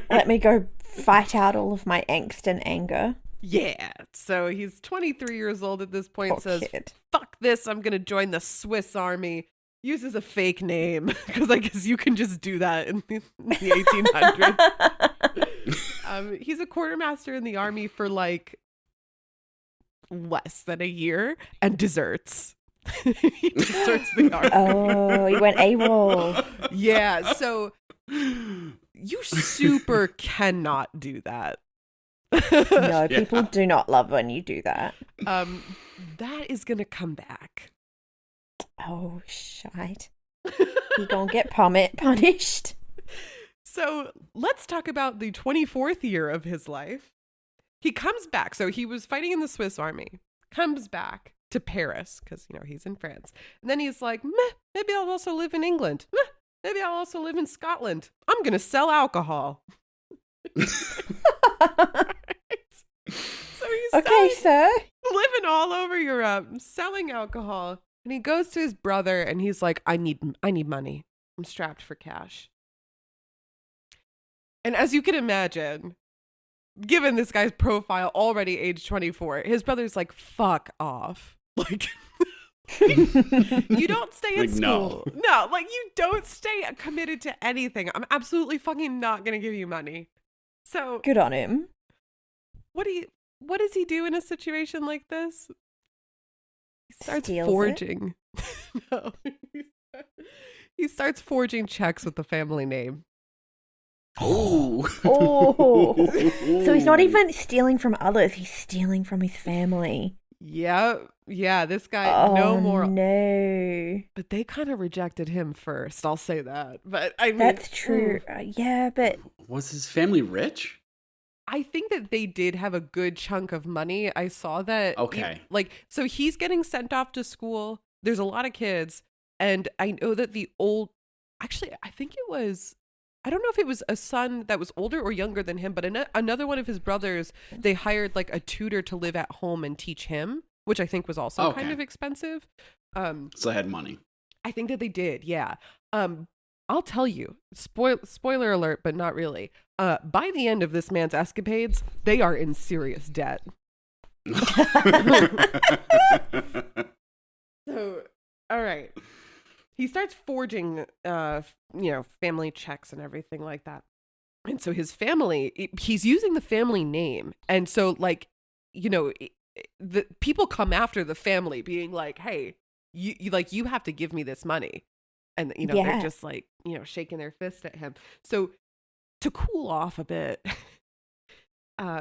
Let me go fight out all of my angst and anger. Yeah. So he's 23 years old at this point. Poor Says, kid. fuck this. I'm going to join the Swiss Army. Uses a fake name because I guess you can just do that in the 1800s. He's a quartermaster in the army for like less than a year and deserts. He deserts the army. Oh, he went AWOL. Yeah. So you super cannot do that. No, people do not love when you do that. That is gonna come back. Oh, shite. He gonna get punished. So let's talk about the 24th year of his life. He comes back. So he was fighting in the Swiss Army, comes back to Paris because, he's in France. And then he's like, maybe I'll also live in England. Maybe I'll also live in Scotland. I'm going to sell alcohol. So he's okay, sir. living all over Europe, selling alcohol. And he goes to his brother and he's like, I need money. I'm strapped for cash. And as you can imagine, given this guy's profile already age 24, his brother's like, fuck off. Like, you don't stay in Like, school. No, like you don't stay committed to anything. I'm absolutely fucking not going to give you money. So Good on him. what does he do in a situation like this? He starts Steals it? forging. No. He starts forging checks with the family name. Oh. Oh. So he's not even stealing from others, he's stealing from his family. Yeah, this guy, no more. No. But they kind of rejected him first, I'll say that. But I mean, That's true. Yeah, but Was his family rich? I think that they did have a good chunk of money. I saw that. Okay. So he's getting sent off to school. There's a lot of kids. And I know that actually, I think it was, I don't know if it was a son that was older or younger than him, but another one of his brothers, they hired like a tutor to live at home and teach him, which I think was also kind Okay. of expensive. So I had money. I think that they did, yeah. I'll tell you, spoiler alert, but not really. By the end of this man's escapades, they are in serious debt. So, all right. He starts forging, family checks and everything like that. And so his family, he's using the family name. And so, like, the people come after the family being like, hey, you have to give me this money. And, they're just like, shaking their fist at him. So to cool off a bit,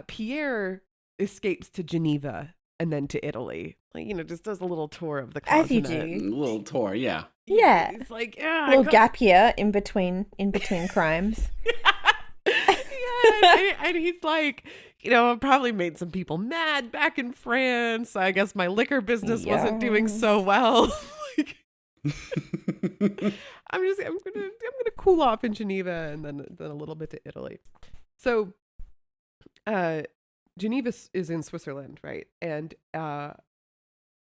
Pierre escapes to Geneva and then to Italy. Like, just does a little tour of the continent. As you do. A little tour, yeah. Yeah. It's like, a little gap year in between crimes. Yeah, and he's like, I probably made some people mad back in France. I guess my liquor business wasn't doing so well. Like, I'm gonna cool off in Geneva and then a little bit to Italy. So, Geneva is in Switzerland, right? And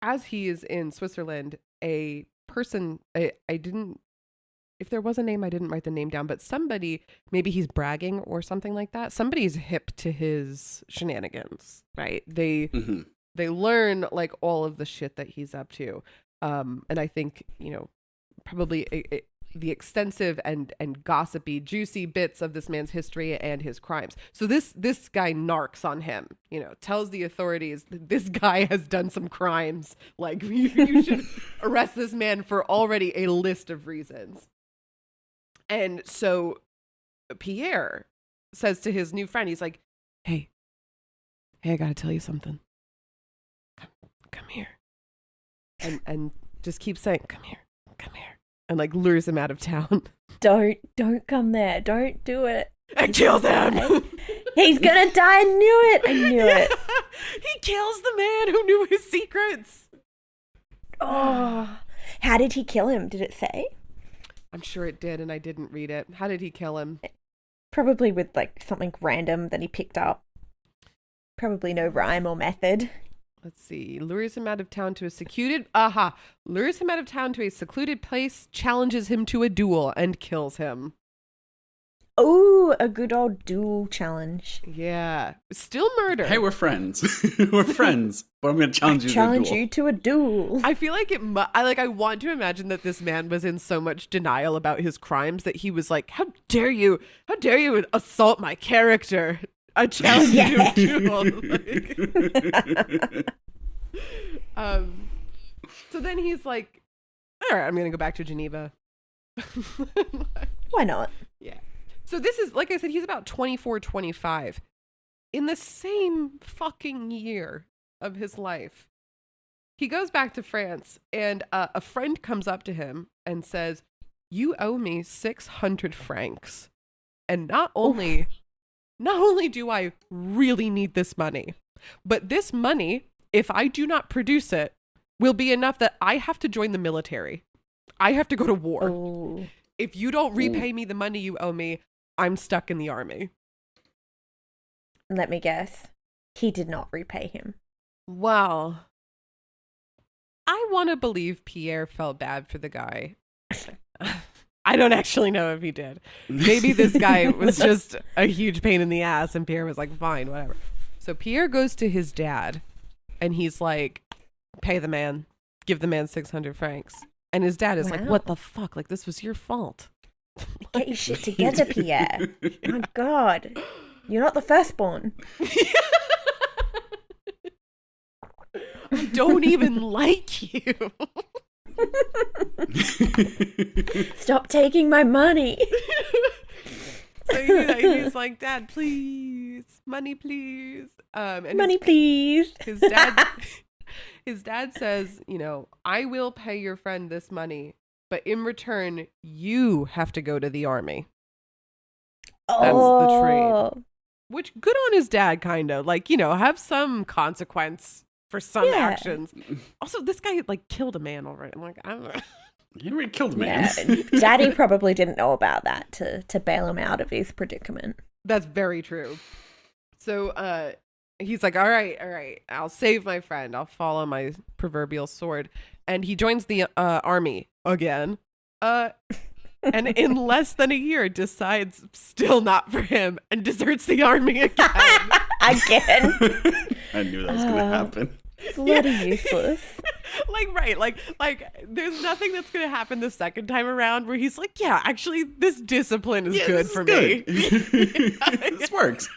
as he is in Switzerland, a person, if there was a name, I didn't write the name down, but somebody, maybe he's bragging or something like that. Somebody's hip to his shenanigans, right? They learn like all of the shit that he's up to. And I think, probably the extensive and gossipy, juicy bits of this man's history and his crimes. So this guy narcs on him, tells the authorities that this guy has done some crimes. Like, you should arrest this man for already a list of reasons. And so Pierre says to his new friend, he's like, hey, I gotta tell you something. Come here. And just keep saying, come here. And like lures him out of town. Don't come there. Don't do it. And kills him. He's gonna die. I knew it. He kills the man who knew his secrets. Oh, how did he kill him? Did it say? I'm sure it did, and I didn't read it. How did he kill him? Probably with like something random that he picked up. Probably no rhyme or method. Let's see. Lures him out of town to a secluded place, challenges him to a duel, and kills him. Oh, a good old duel challenge. Yeah. Still murder. Hey, we're friends. We're friends, but I'm going to challenge you to a duel. I feel like I want to imagine that this man was in so much denial about his crimes that he was like, how dare you assault my character? I challenge you to a duel. So then he's like, all right, I'm going to go back to Geneva. Why not? Yeah. So this is, like I said, he's about 24, 25. In the same fucking year of his life, he goes back to France, and a friend comes up to him and says, you owe me 600 francs. And not only do I really need this money, but this money, if I do not produce it, will be enough that I have to join the military. I have to go to war. Oh. If you don't repay me the money you owe me, I'm stuck in the army. Let me guess. He did not repay him. Well, I want to believe Pierre felt bad for the guy. I don't actually know if he did. Maybe this guy was just a huge pain in the ass and Pierre was like, fine, whatever. So Pierre goes to his dad and he's like, pay the man, give the man 600 francs. And his dad is like, what the fuck? Like, this was your fault. Get your shit together, Pierre. My God. You're not the firstborn. I don't even like you. Stop taking my money. So he's like, Dad, please, money, please. And money, please. His dad says, you know, I will pay your friend this money, but in return, you have to go to the army. That's the trade. Which, good on his dad, kind of. Like, you know, have some consequence for some actions. Also, this guy, like, killed a man already. I'm like, I don't know. He already killed a man. Yeah, Daddy probably didn't know about that to bail him out of his predicament. That's very true. So, he's like, all right, I'll save my friend. I'll fall on my proverbial sword. And he joins the army again. And in less than a year decides still not for him and deserts the army again. Again. I knew that was going to happen. Bloody useless. Like there's nothing that's going to happen the second time around where he's like, yeah, actually this discipline is good for me. This works.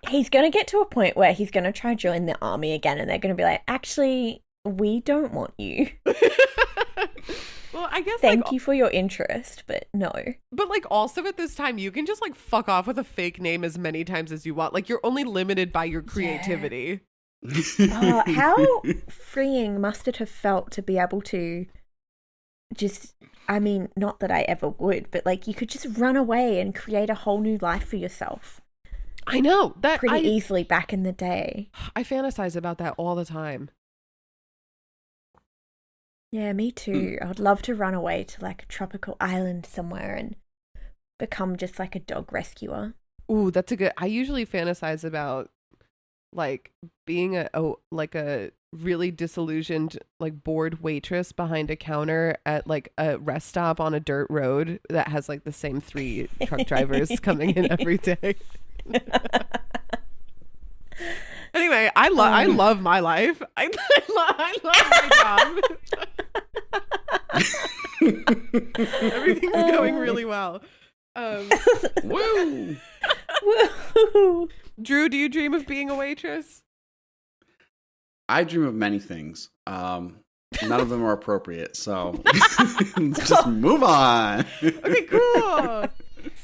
He's going to get to a point where he's going to try to join the army again and they're going to be like, actually, we don't want you. Well, I guess thank you for your interest, but no. But like also at this time, you can just like fuck off with a fake name as many times as you want. Like you're only limited by your creativity. Yeah. How freeing must it have felt to be able to just, I mean, not that I ever would, but like you could just run away and create a whole new life for yourself. I know that pretty easily back in the day. I fantasize about that all the time. Yeah, me too. I would love to run away to like a tropical island somewhere and become just like a dog rescuer. Ooh, that's a good. I usually fantasize about like being a really disillusioned, like bored waitress behind a counter at like a rest stop on a dirt road that has like the same 3 truck drivers coming in every day. Anyway, I love my life. I love my job. Everything's going really well. Woo! Woo! Drew, do you dream of being a waitress? I dream of many things. None of them are appropriate, so let's just move on. Okay, cool.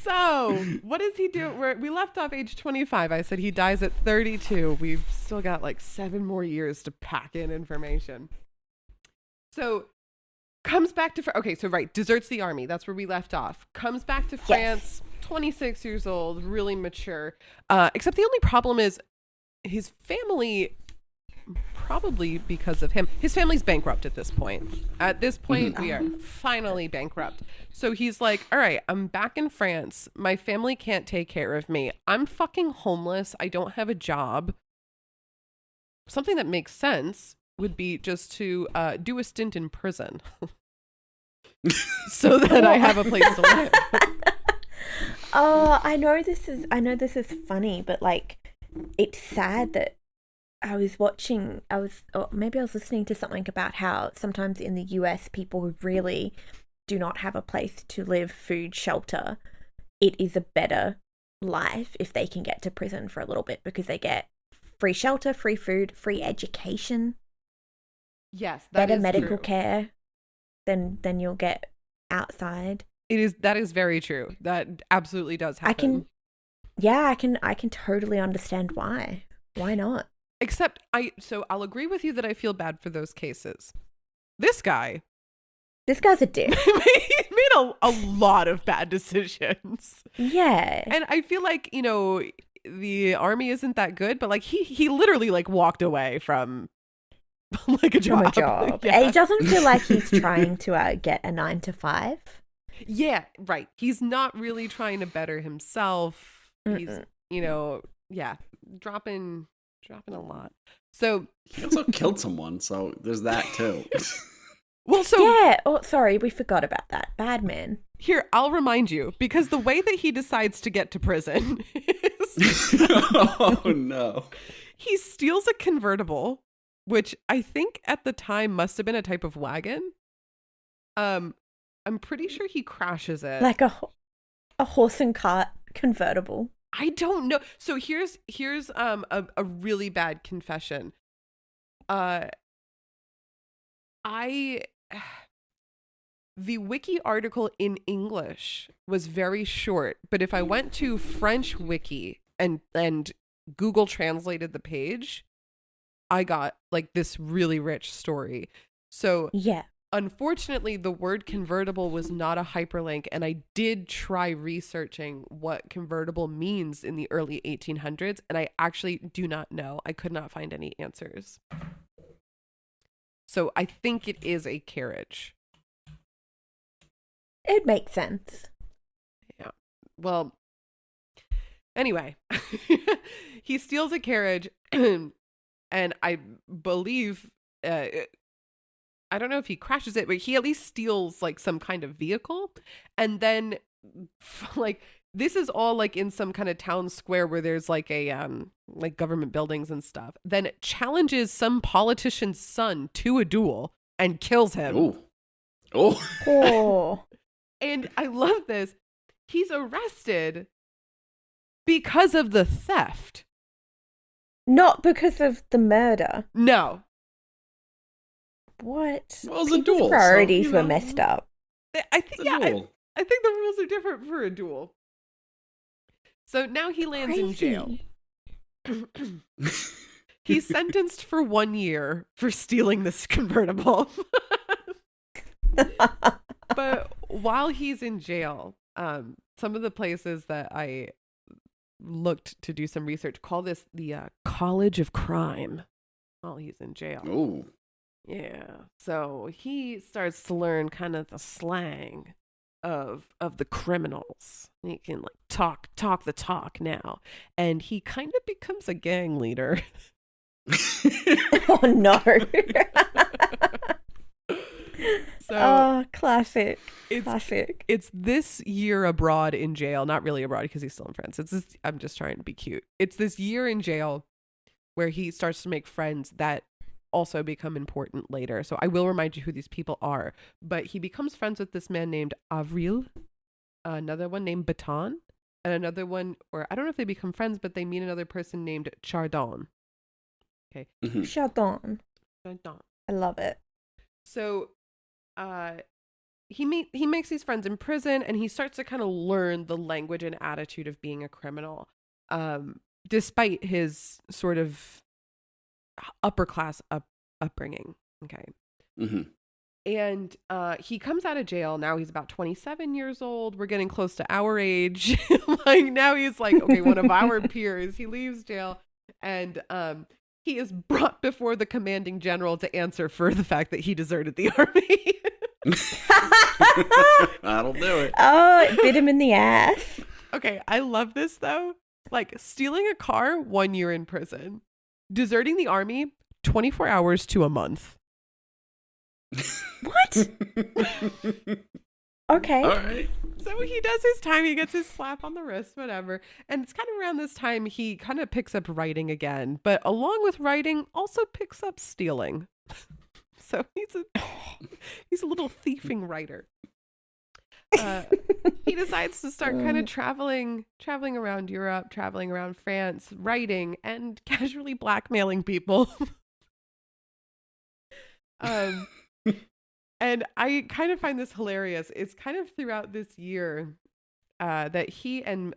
So, what does he do? We left off age 25. I said he dies at 32. We've still got like 7 more years to pack in information. So, comes back to... Okay, so right, deserts the army. That's where we left off. Comes back to France, 26 years old, really mature. Except the only problem is his family... Probably because of him. His family's bankrupt at this point. At this point, we are finally bankrupt. So he's like, all right, I'm back in France. My family can't take care of me. I'm fucking homeless. I don't have a job. Something that makes sense would be just to do a stint in prison. So that I have a place to live. I know this is funny, but like it's sad that I was listening to something about how sometimes in the US people who really do not have a place to live, food, shelter, it is a better life if they can get to prison for a little bit because they get free shelter, free food, free education. Yes, that better is medical true. care than you'll get outside. That is very true. That absolutely does happen. I can totally understand why. Why not? Except I'll agree with you that I feel bad for those cases. This guy's a dick. made a lot of bad decisions. Yeah. And I feel like, you know, the army isn't that good, but like he literally like walked away from like a job. Yeah. It doesn't feel like he's trying to get a 9 to 5. Yeah, right. He's not really trying to better himself. He's, you know, dropping a lot. So He also killed someone, so there's that too. well, so Yeah. Oh, sorry, we forgot about that. Bad man. here, I'll remind you, because the way that he decides to get to prison is Oh no. he steals a convertible, which I think at the time must have been a type of wagon. I'm pretty sure he crashes it. Like a horse and cart convertible. I don't know. So here's a really bad confession. The wiki article in English was very short, but if I went to French wiki and Google translated the page, I got like this really rich story. So Yeah. unfortunately, the word convertible was not a hyperlink, and I did try researching what convertible means in the early 1800s, and I actually do not know. I could not find any answers. So I think it is a carriage. It makes sense. Yeah. Well, anyway, he steals a carriage, and I believe, I don't know if he crashes it, but he at least steals like some kind of vehicle. And then like this is all like in some kind of town square where there's like a like government buildings and stuff. Then challenges some politician's son to a duel and kills him. Oh. Oh. Oh. And I love this. He's arrested because of the theft. Not because of the murder. No. What? Well, it was a People's duel, so, priorities you were know, messed up. I think It's a duel. I think the rules are different for a duel. So now he lands in jail. He's sentenced for 1 year for stealing this convertible. But while he's in jail, some of the places that I looked to do some research call this the College of Crime while he's in jail. Oh. Yeah. So he starts to learn kind of the slang of the criminals. He can like talk the talk now. And he kind of becomes a gang leader. Oh no. So Oh, classic. it's Classic. it's this year abroad in jail, not really abroad because he's still in France. It's this, I'm just trying to be cute. It's this year in jail where he starts to make friends that also become important later. So I will remind you who these people are. But he becomes friends with this man named Avril, another one named Baton, and another one, or I don't know if they become friends, but they meet another person named Chardon. Okay. Mhm. Chardon. Chardon. I love it. So he makes these friends in prison, and he starts to kind of learn the language and attitude of being a criminal, despite his sort of upper class upbringing. Okay. Mm-hmm. And he comes out of jail. Now he's about 27 years old. We're getting close to our age. Like now he's like, okay, one of our peers. He leaves jail, and he is brought before the commanding general to answer for the fact that he deserted the army. That'll do it. Oh, it bit him in the ass. Okay, I love this though. Like stealing a car, 1 year in prison. Deserting the army, 24 hours to a month. What? Okay. All right. So he does his time. He gets his slap on the wrist, whatever. And it's kind of around this time he kind of picks up writing again. But along with writing, also picks up stealing. So he's a little thieving writer. He decides to start kind of traveling around Europe, traveling around France, writing and casually blackmailing people. And I kind of find this hilarious. It's kind of throughout this year that he and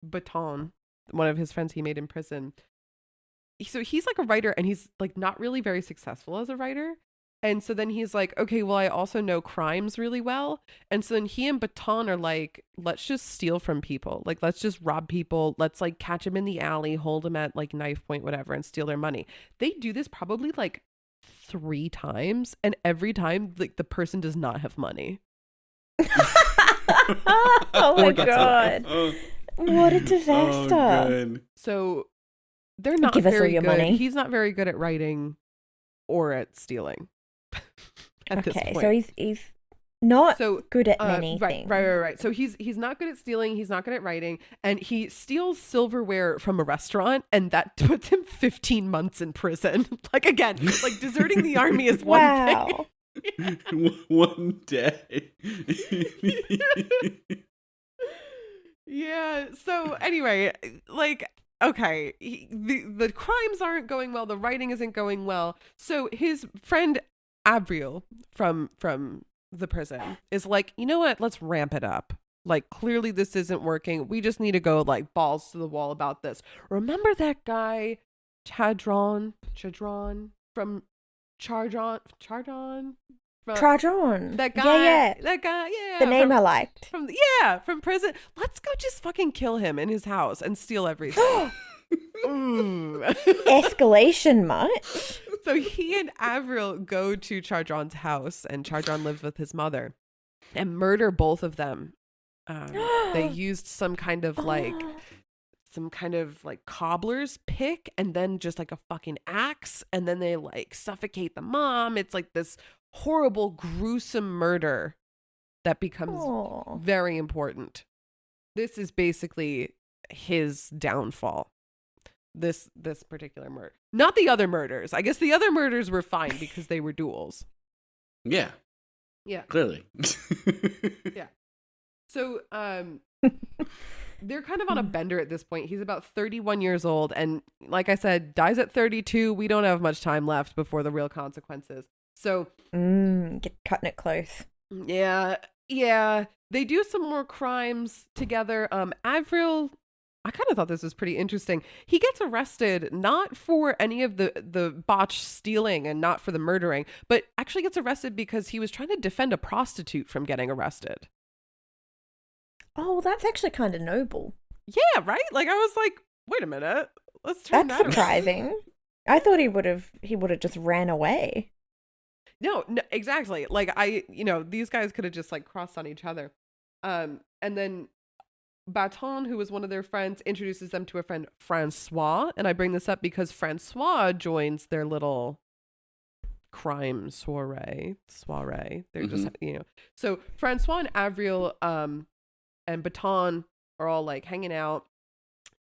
Baton, one of his friends he made in prison, so he's like a writer and he's like not really very successful as a writer. And so then he's like, okay, well, I also know crimes really well. And so then he and Baton are like, let's just steal from people. Like, let's just rob people. Let's like catch them in the alley, hold them at like knife point, whatever, and steal their money. They do this probably like 3 times. And every time like the person does not have money. Oh my god. What a disaster. Oh, good. So they're not Give us all very your good. money. He's not very good at writing or at stealing. At this Okay, point. so he's not So, good at many right, things. right. So he's not good at stealing. He's not good at writing, and he steals silverware from a restaurant, and that puts him 15 months in prison. Like again, like deserting the army is one Wow. thing. One day. Yeah. So anyway, like okay, the crimes aren't going well. The writing isn't going well. So his friend Avril from the prison is like, you know what? Let's ramp it up. Like clearly this isn't working. We just need to go like balls to the wall about this. Remember that guy Chadron from Chardon from Trajan. that guy. Yeah. That guy. Yeah. The name from, I liked. from prison. Let's go just fucking kill him in his house and steal everything. Mm. Escalation much? So he and Avril go to Chardron's house, and Chardron lives with his mother, and murder both of them. They used some kind of like cobbler's pick, and then just like a fucking axe, and then they like suffocate the mom. It's like this horrible, gruesome murder that becomes Oh. very important. This is basically his downfall. This particular murder, not the other murders. I guess the other murders were fine because they were duels. Yeah, Yeah. clearly. Yeah. So they're kind of on a bender at this point. He's about 31 years old, and like I said, dies at 32. We don't have much time left before the real consequences. So Get cutting it close. yeah. They do some more crimes together. Avril, I kind of thought this was pretty interesting. He gets arrested not for any of the botched stealing and not for the murdering, but actually gets arrested because he was trying to defend a prostitute from getting arrested. Oh, that's actually kind of noble. Yeah, right? Like I was like, wait a minute. Let's turn That's that around. surprising. I thought he would have just ran away. No, exactly. Like these guys could have just like crossed on each other. And then Baton, who was one of their friends, introduces them to a friend, Francois. And I bring this up because Francois joins their little crime soiree. They're just, So Francois and Avril and Baton are all like hanging out.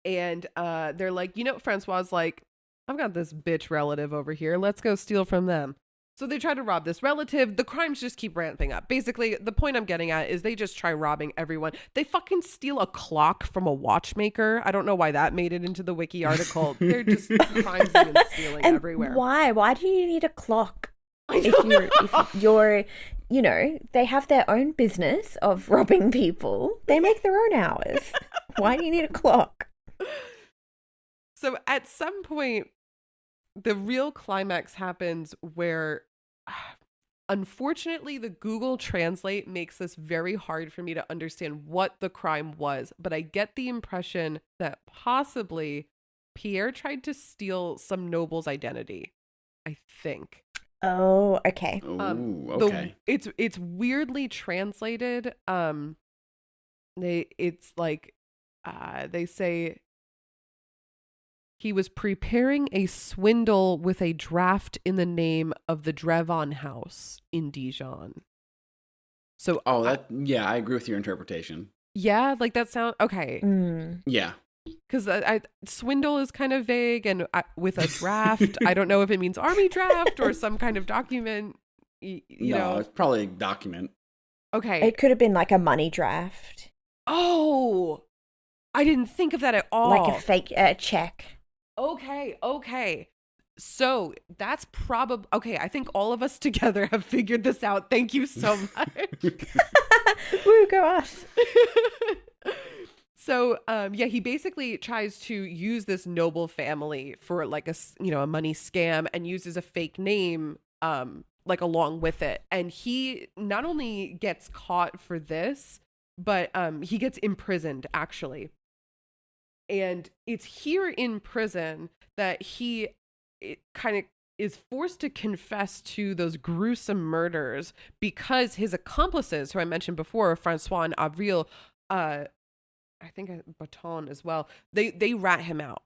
And they're like, Francois's like, I've got this bitch relative over here. Let's go steal from them. So they try to rob this relative. The crimes just keep ramping up. Basically, the point I'm getting at is they just try robbing everyone. They fucking steal a clock from a watchmaker. I don't know why that made it into the wiki article. They're just crimes and stealing And everywhere. why? Why do you need a clock? I If don't know. you're, they have their own business of robbing people. They make their own hours. Why do you need a clock? So at some point, the real climax happens where, unfortunately, the Google Translate makes this very hard for me to understand what the crime was. But I get the impression that possibly Pierre tried to steal some noble's identity. I think. Oh, okay. Ooh, okay. It's weirdly translated. They say he was preparing a swindle with a draft in the name of the Drevon House in Dijon. So I agree with your interpretation. yeah, like that sound okay. Yeah. Because swindle is kind of vague, and with a draft, I don't know if it means army draft or some kind of document. You know, it's probably a document. okay. It could have been like a money draft, Oh, I didn't think of that at all. like a fake check. Okay. So that's probably okay. I think all of us together have figured this out. Thank you so much. Woo, go us. So, he basically tries to use this noble family for like a money scam and uses a fake name, like along with it. And he not only gets caught for this, but he gets imprisoned actually. And it's here in prison that he kind of is forced to confess to those gruesome murders because his accomplices, who I mentioned before, Francois and Avril, I think Baton as well, they rat him out.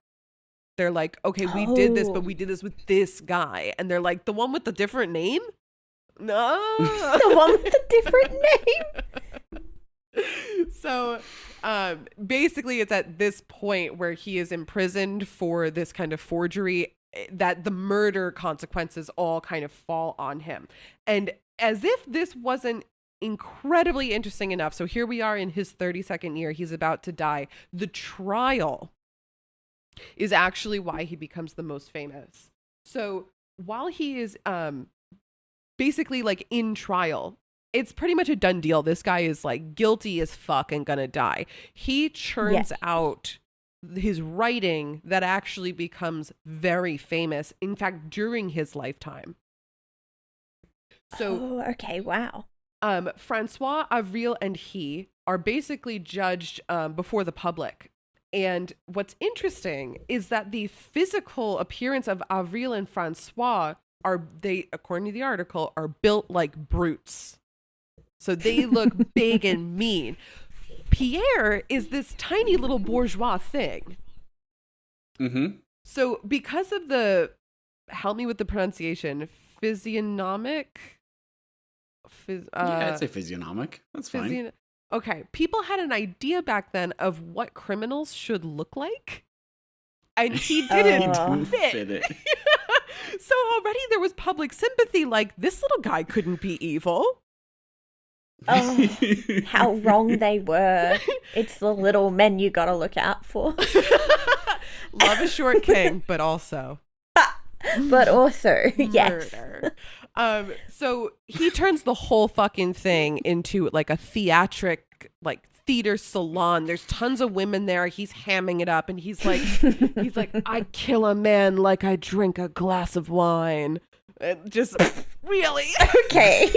They're like, okay, we did this, Oh. but we did this with this guy. And they're like, the one with the different name? No. The one with the different name. So basically it's at this point where he is imprisoned for this kind of forgery that the murder consequences all kind of fall on him. And as if this wasn't incredibly interesting enough, so here we are in his 32nd year, he's about to die. The trial is actually why he becomes the most famous. So while he is basically like in trial, it's pretty much a done deal. This guy is like guilty as fuck and gonna die. He churns out his writing that actually becomes very famous, in fact, during his lifetime. So, okay, wow. Francois Avril and he are basically judged before the public. And what's interesting is that the physical appearance of Avril and Francois according to the article, are built like brutes. So they look big and mean. Pierre is this tiny little bourgeois thing. Mm-hmm. So because of help me with the pronunciation, physiognomic? Yeah, I'd say physiognomic. That's fine. Okay, people had an idea back then of what criminals should look like. And he didn't fit it. So already there was public sympathy, like, this little guy couldn't be evil. Oh, how wrong they were. It's the little men you gotta look out for. Love a short king, but also But also, yes. murder. So he turns the whole fucking thing into like a theater salon. There's tons of women there. He's hamming it up, and he's like, I kill a man like I drink a glass of wine. Just really. Okay.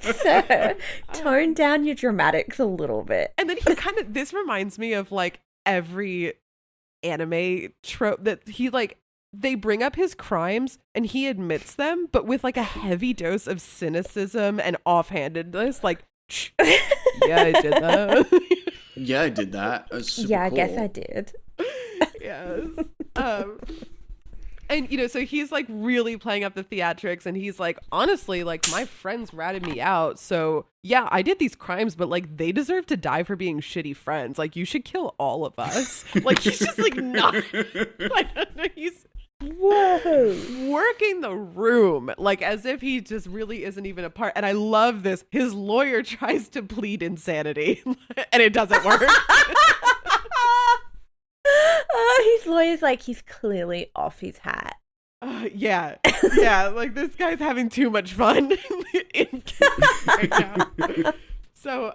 So, tone down your dramatics a little bit. And then this reminds me of like every anime trope that they bring up his crimes and he admits them, but with like a heavy dose of cynicism and offhandedness. Like, yeah, I did that. Yeah, I did that. Super Yeah, I cool. guess I did. Yes. And, so he's like really playing up the theatrics, and he's like, honestly, like my friends ratted me out. So yeah, I did these crimes, but like they deserve to die for being shitty friends. Like you should kill all of us. Like he's just like not, like he's working the room, like as if he just really isn't even a part. And I love this. His lawyer tries to plead insanity and it doesn't work. His lawyer's like, he's clearly off his hat. Yeah, like this guy's having too much fun right now. So,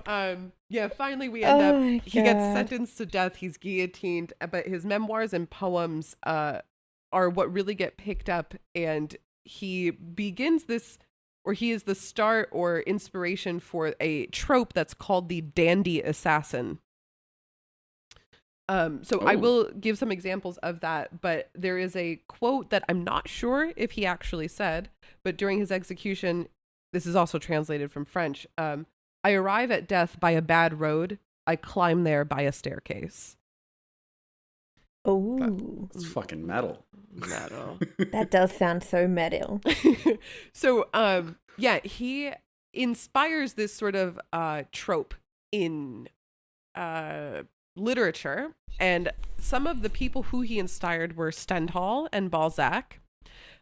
finally we end up, he gets sentenced to death, he's guillotined, but his memoirs and poems are what really get picked up, and he begins this, or he is the start or inspiration for a trope that's called the dandy assassin. I will give some examples of that, but there is a quote that I'm not sure if he actually said, but during his execution, this is also translated from French. I arrive at death by a bad road. I climb there by a staircase. Oh, It's fucking metal. that does sound so metal. So, he inspires this sort of trope in literature, and some of the people who he inspired were Stendhal and Balzac,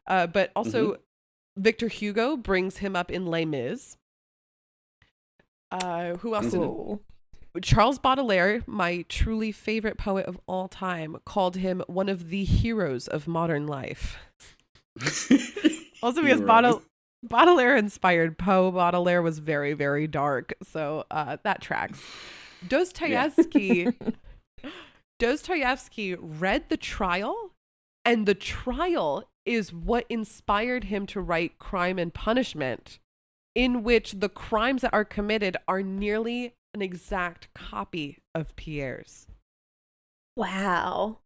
but also Victor Hugo brings him up in Les Mis. Who else? Charles Baudelaire, my truly favorite poet of all time, called him one of the heroes of modern life. Also because Baudelaire inspired Poe. Baudelaire was very, very dark, so that tracks. Dostoevsky read The Trial, and The Trial is what inspired him to write Crime and Punishment, in which the crimes that are committed are nearly an exact copy of Pierre's. Wow.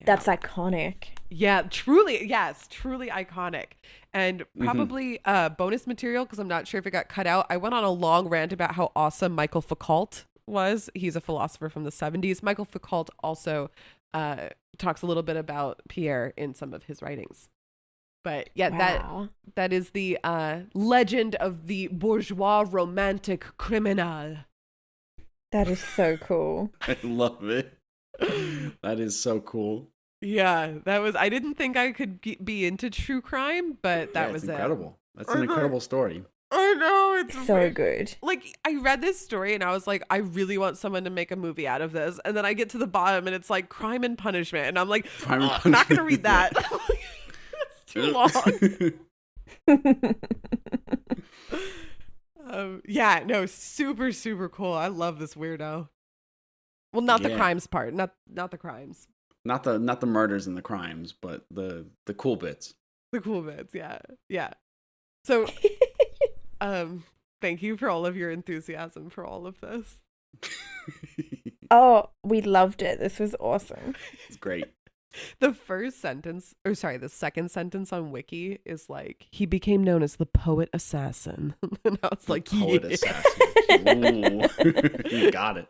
Yeah. That's iconic. Yeah, truly. Yes, truly iconic. And probably bonus material, because I'm not sure if it got cut out. I went on a long rant about how awesome Michael Foucault was. He's a philosopher from the 70s. Michael Foucault also talks a little bit about Pierre in some of his writings. But yeah, Wow. that is the legend of the bourgeois romantic criminal. That is so cool. I love it. That is so cool. Yeah, I didn't think I could be into true crime, but that was incredible. That's I an know. incredible story. I know, it's So weird. good. Like, I read this story and I was like, I really want someone to make a movie out of this. And then I get to the bottom and it's like Crime and Punishment. And I'm like, Crime and I'm not going to read Punishment, that. It's too long. Yeah, no, super, super cool. I love this weirdo. Well, not the Yeah. crimes part, not the crimes. Not the murders and the crimes, but the cool bits. The cool bits, yeah. Yeah. So, thank you for all of your enthusiasm for all of this. Oh, we loved it. This was awesome. It's great. The second sentence on Wiki is like, he became known as the poet assassin. And I was like, Poet yeah. assassin. Ooh. You got it.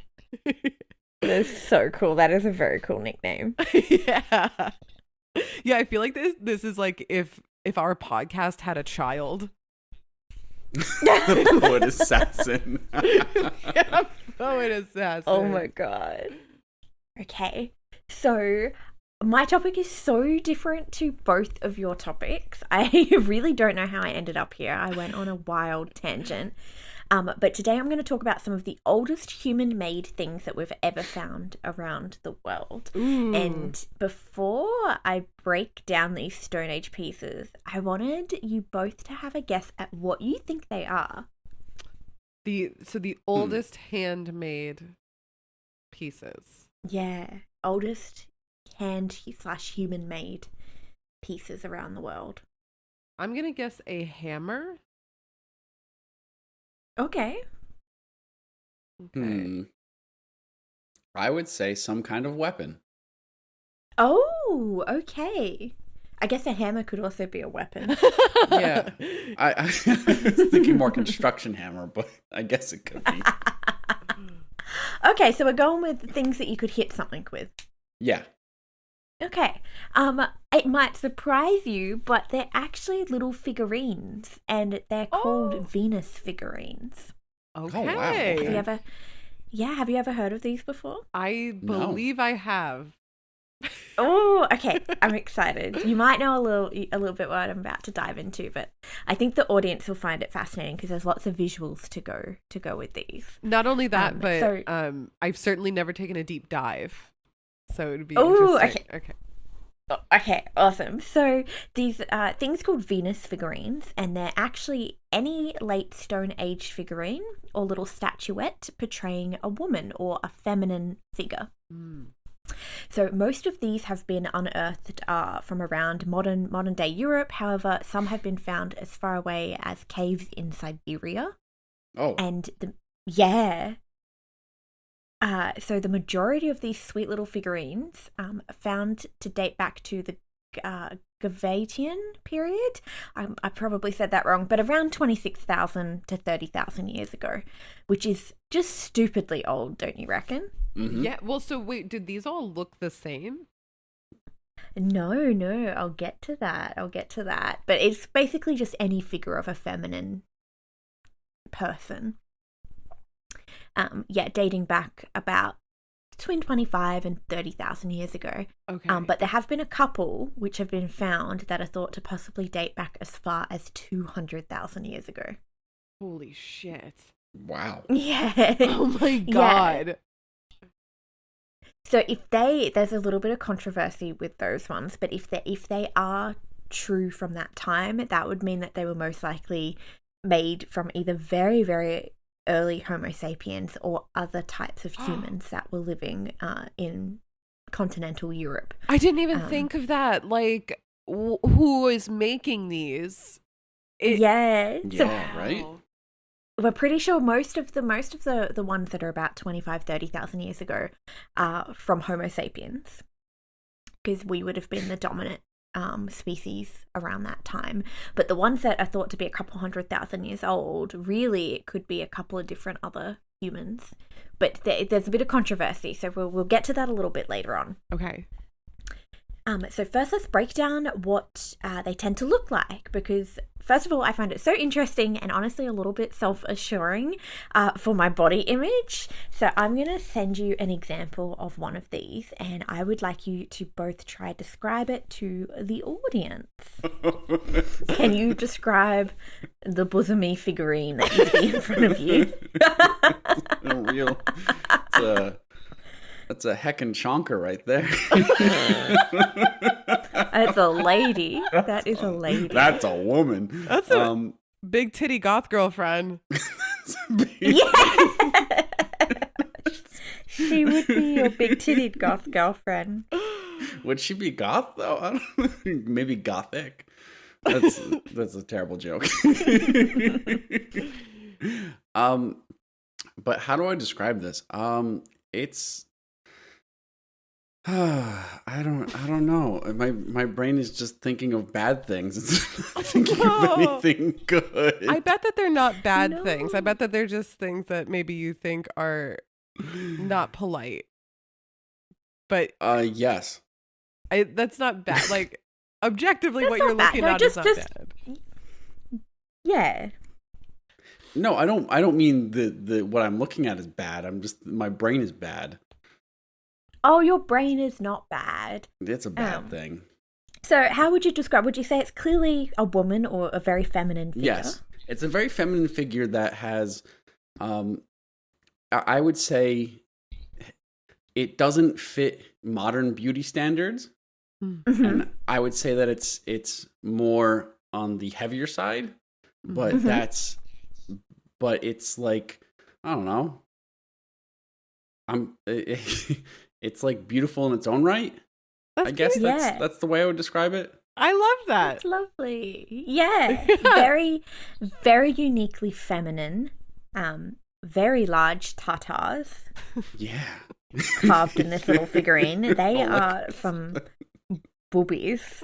That's so cool. That is a very cool nickname. Yeah. Yeah, I feel like this is like if our podcast had a child. The poet assassin. Yeah, poet assassin. Oh my god. Okay. So my topic is so different to both of your topics. I really don't know how I ended up here. I went on a wild tangent. But today I'm going to talk about some of the oldest human-made things that we've ever found around the world. Ooh. And before I break down these Stone Age pieces, I wanted you both to have a guess at what you think they are. The oldest handmade pieces. Yeah, oldest hand/human-made pieces around the world. I'm gonna guess a hammer. Okay. I would say some kind of weapon. Oh, okay. I guess a hammer could also be a weapon. Yeah. I was thinking more construction hammer, but I guess it could be. Okay, so we're going with things that you could hit something with. Yeah. Okay. It might surprise you, but they're actually little figurines, and they're called Venus figurines. Okay. Oh, wow. Okay. Have you ever heard of these before? I No. believe I have. Oh, okay. I'm excited. You might know a little bit what I'm about to dive into, but I think the audience will find it fascinating because there's lots of visuals to go with these. Not only that, but so- I've certainly never taken a deep dive. So it would be Oh, interesting. okay. Okay, awesome. So these things called Venus figurines, and they're actually any late Stone Age figurine or little statuette portraying a woman or a feminine figure. Mm. So most of these have been unearthed from around modern day Europe. However, some have been found as far away as caves in Siberia. Oh. And so the majority of these sweet little figurines found to date back to the Gavatian period. I probably said that wrong, but around 26,000 to 30,000 years ago, which is just stupidly old, don't you reckon? Mhm. Yeah. Well, so wait, did these all look the same? No, I'll get to that. But it's basically just any figure of a feminine person. Dating back about between 25 and 30,000 years ago. Okay. But there have been a couple which have been found that are thought to possibly date back as far as 200,000 years ago. Holy shit. Wow. Yeah. Oh my god. So there's a little bit of controversy with those ones, but if they are true from that time, that would mean that they were most likely made from either very, very early Homo sapiens or other types of humans that were living in continental Europe. I didn't even think of that. Like, who is making these? Yeah, So right? we're pretty sure most of the ones that are about 25, 30,000 years ago are from Homo sapiens, because we would have been the dominant species around that time. But the ones that are thought to be a couple 100,000 years old, really it could be a couple of different other humans. But there's a bit of controversy, so we'll get to that a little bit later on. Okay. So first, let's break down what they tend to look like, because first of all, I find it so interesting and honestly a little bit self-assuring for my body image. So I'm going to send you an example of one of these, and I would like you to both try to describe it to the audience. Can you describe the bosomy figurine that you see in front of you? That's a heckin' chonker right there. It's a lady. That is a lady. That's a woman. That's a big titty goth girlfriend. Yeah. She would be your big titted goth girlfriend. Would she be goth though? I don't know. Maybe gothic. That's a terrible joke. But how do I describe this? It's I don't know. My brain is just thinking of bad things. It's not thinking of anything good. I bet that they're not bad things. I No. bet that they're just things that maybe you think are not polite. But yes. that's not bad. Like objectively, That's what not you're bad. looking No, at just- is not just- bad. Yeah. No, I don't mean the what I'm looking at is bad. I'm just my brain is bad. Oh, your brain is not bad. It's a bad thing. So how would you describe, would you say it's clearly a woman or a very feminine figure? Yes. It's a very feminine figure that has I would say it doesn't fit modern beauty standards. Mhm. And I would say that it's more on the heavier side, but Mhm. but it's like, I don't know. It's like beautiful in its own right. That's I guess cute. Yeah. that's the way I would describe it. I love that. That's lovely. Yeah. Very, very uniquely feminine. Very large tatas Yeah. carved in this little figurine. They Oh, look. are some boobies.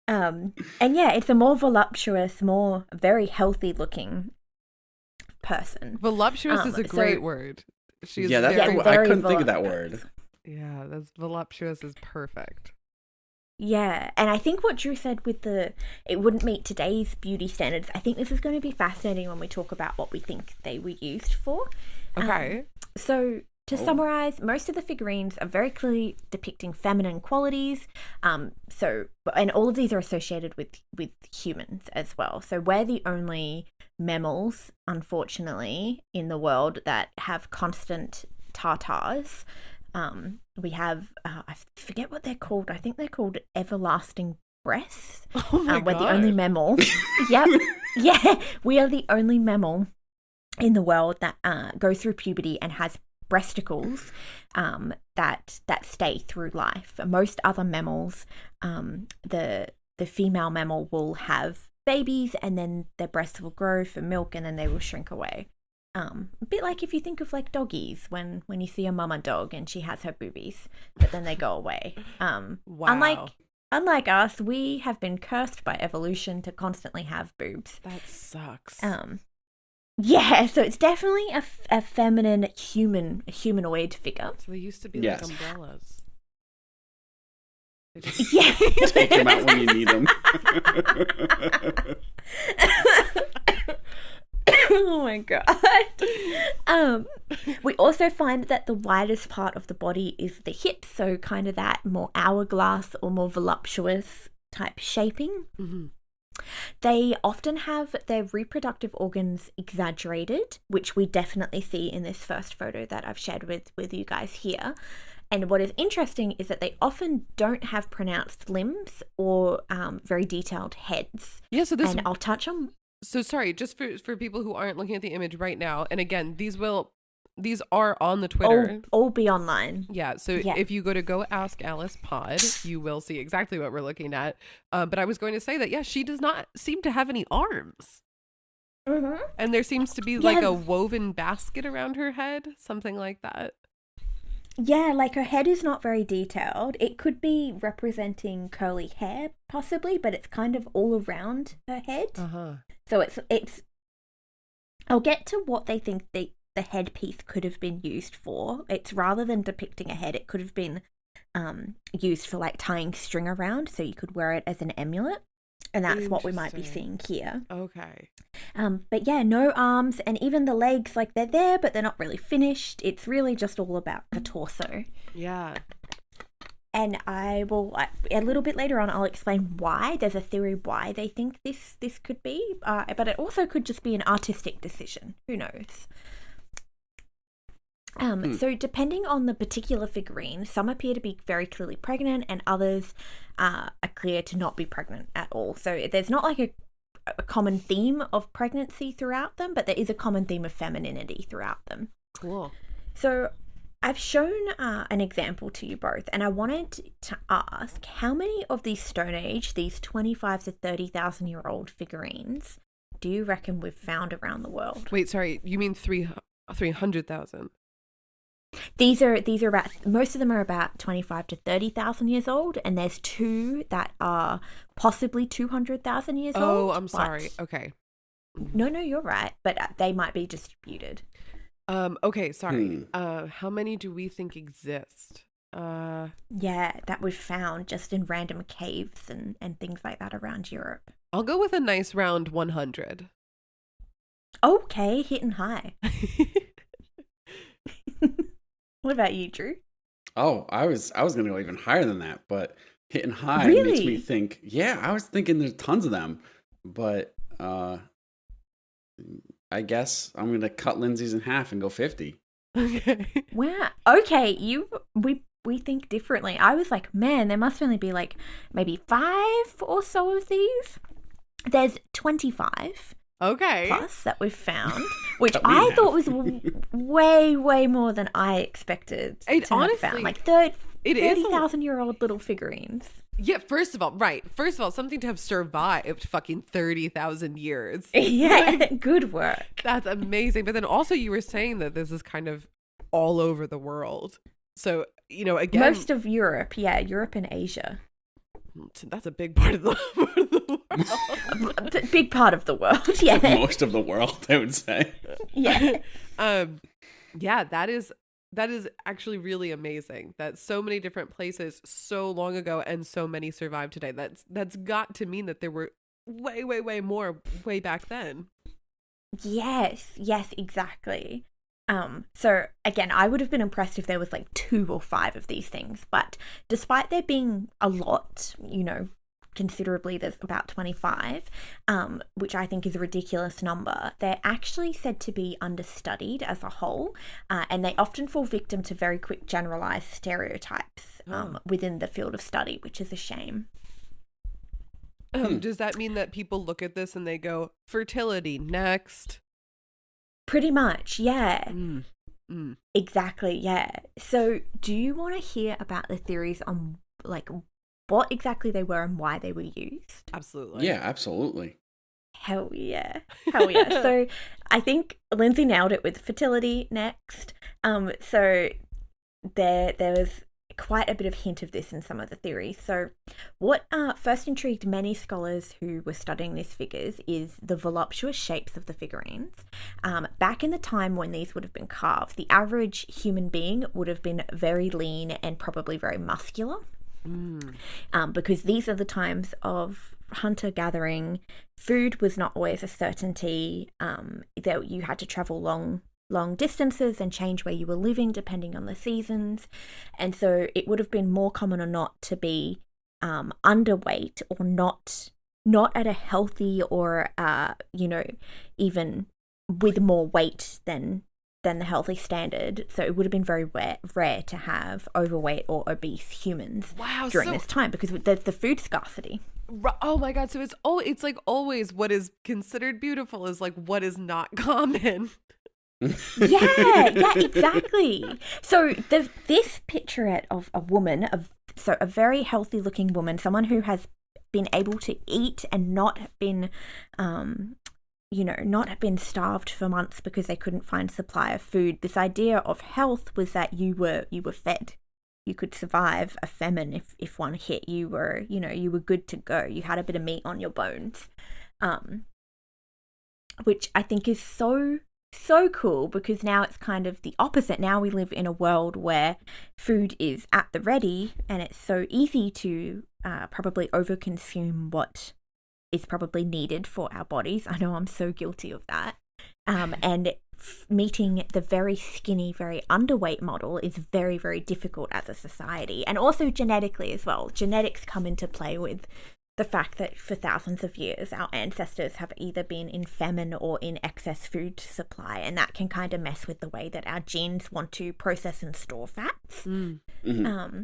And yeah, it's a more voluptuous, more very healthy looking person. Voluptuous is a so- great word. She's Yeah, that's very, the word. I very couldn't think of that voluptuous. word. yeah, that's voluptuous is perfect. Yeah, and I think what Drew said with it wouldn't meet today's beauty standards, I think this is going to be fascinating when we talk about what we think they were used for. Okay. So to Oh. summarize, most of the figurines are very clearly depicting feminine qualities. And all of these are associated with humans as well. So we're the only mammals, unfortunately, in the world that have constant tatas. We have, I forget what they're called. I think they're called everlasting breasts. Oh my We're god. the only mammal. Yep. Yeah. We are the only mammal in the world that goes through puberty and has breasticles that stay through life. Most other mammals, the female mammal will have babies and then their breasts will grow for milk and then they will shrink away. A bit like if you think of like doggies when you see a mama dog and she has her boobies, but then they go away. Wow. Unlike us, we have been cursed by evolution to constantly have boobs. That sucks. Yeah, so it's definitely a feminine humanoid figure. So they used to be Yes. like umbrellas. They just- Yeah. Take them out when you need them. Oh my god. We also find that the widest part of the body is the hips, so kind of that more hourglass or more voluptuous type shaping. Mhm. They often have their reproductive organs exaggerated, which we definitely see in this first photo that I've shared with you guys here. And what is interesting is that they often don't have pronounced limbs or very detailed heads. Yeah, so this And I'll touch on. so sorry, just for people who aren't looking at the image right now, and again, these are on the Twitter. All be online. Yeah, so Yeah. if you go Ask Alice Pod, you will see exactly what we're looking at. But I was going to say that, yeah, she does not seem to have any arms. Mm-hmm. And there seems to be like Yeah. a woven basket around her head, something like that. Yeah, like her head is not very detailed. It could be representing curly hair, possibly, but it's kind of all around her head. Uh-huh. So it's. I'll get to what they think the headpiece could have been used for. It's rather than depicting a head, it could have been used for like tying string around, so you could wear it as an amulet. And that's what we might be Interesting. seeing here. Okay. But yeah, no arms, and even the legs, like they're there, but they're not really finished. It's really just all about the torso. Yeah. And I will, a little bit later on, I'll explain why. There's a theory why they think this could be, but it also could just be an artistic decision. Who knows? So depending on the particular figurine, some appear to be very clearly pregnant and others are clear to not be pregnant at all. So there's not like a common theme of pregnancy throughout them, but there is a common theme of femininity throughout them. Cool. So I've shown an example to you both, and I wanted to ask how many of these Stone Age, these 25 to 30,000 year old figurines, do you reckon we've found around the world? Wait, sorry. You mean 300,000? These are about, most of them are about 25 to 30,000 years old, and there's two that are possibly 200,000 years old. Oh, I'm sorry. Okay. No, you're right, but they might be distributed. Okay, sorry. How many do we think exist? Yeah, that we've found just in random caves and things like that around Europe. I'll go with a nice round 100. Okay, hitting high. What about you, Drew? Oh, I was gonna go even higher than that, but hitting high Really? makes me think. Yeah, I was thinking there's tons of them, but I guess I'm gonna cut Lindsay's in half and go 50. Okay. Wow. Okay, we think differently. I was like, man, there must only be like maybe 5 or so of these. There's 25 Okay. plus that we've found, which Cut me in I half. thought was way more than I expected It to have honestly- found. Like It is 30,000-year-old little figurines. Yeah, first of all, something to have survived fucking 30,000 years. Yeah, good work. That's amazing. But then also you were saying that this is kind of all over the world. So, again, Most of Europe, Europe and Asia. that's a big part of the world. A big part of the world, yeah. Most of the world, I would say. Yeah. Yeah, that is actually really amazing that so many different places so long ago and so many survive today. That's got to mean that there were way more way back then. Yes, exactly. So again, I would have been impressed if there was like 2 or 5 of these things, but despite there being a lot, considerably, there's about 25, which I think is a ridiculous number. They're actually said to be understudied as a whole, and they often fall victim to very quick generalized stereotypes within the field of study, which is a shame. Does that mean that people look at this and they go, fertility, next? Pretty much, yeah. Mm. Exactly, yeah. So do you want to hear about the theories on like what exactly they were and why they were used? Absolutely. Yeah, absolutely. Hell yeah. So I think Lindsay nailed it with fertility next. So there was quite a bit of hint of this in some of the theories. So what first intrigued many scholars who were studying these figures is the voluptuous shapes of the figurines. Back in the time when these would have been carved, the average human being would have been very lean and probably very muscular. Because these are the times of hunter-gathering. Food was not always a certainty. That you had to travel long distances and change where you were living depending on the seasons, and so it would have been more common or not to be underweight or not at a healthy or even with more weight than the healthy standard. So it would have been very rare to have overweight or obese humans during this time because there's the food scarcity. Oh my God. So it's like always what is considered beautiful is like what is not common. Yeah, exactly. So this picturette of a woman, a very healthy looking woman, someone who has been able to eat and not been not been starved for months because they couldn't find supply of food. This idea of health was that you were fed. You could survive a famine if one hit. You were good to go. You had a bit of meat on your bones. Which I think is so so cool because now it's kind of the opposite. Now we live in a world where food is at the ready and it's so easy to probably overconsume what is probably needed for our bodies. I know I'm so guilty of that. And meeting the very skinny, very underweight model is very, very difficult as a society. And also genetically as well. Genetics come into play with the fact that for thousands of years, our ancestors have either been in famine or in excess food supply. And that can kind of mess with the way that our genes want to process and store fats. Mm-hmm.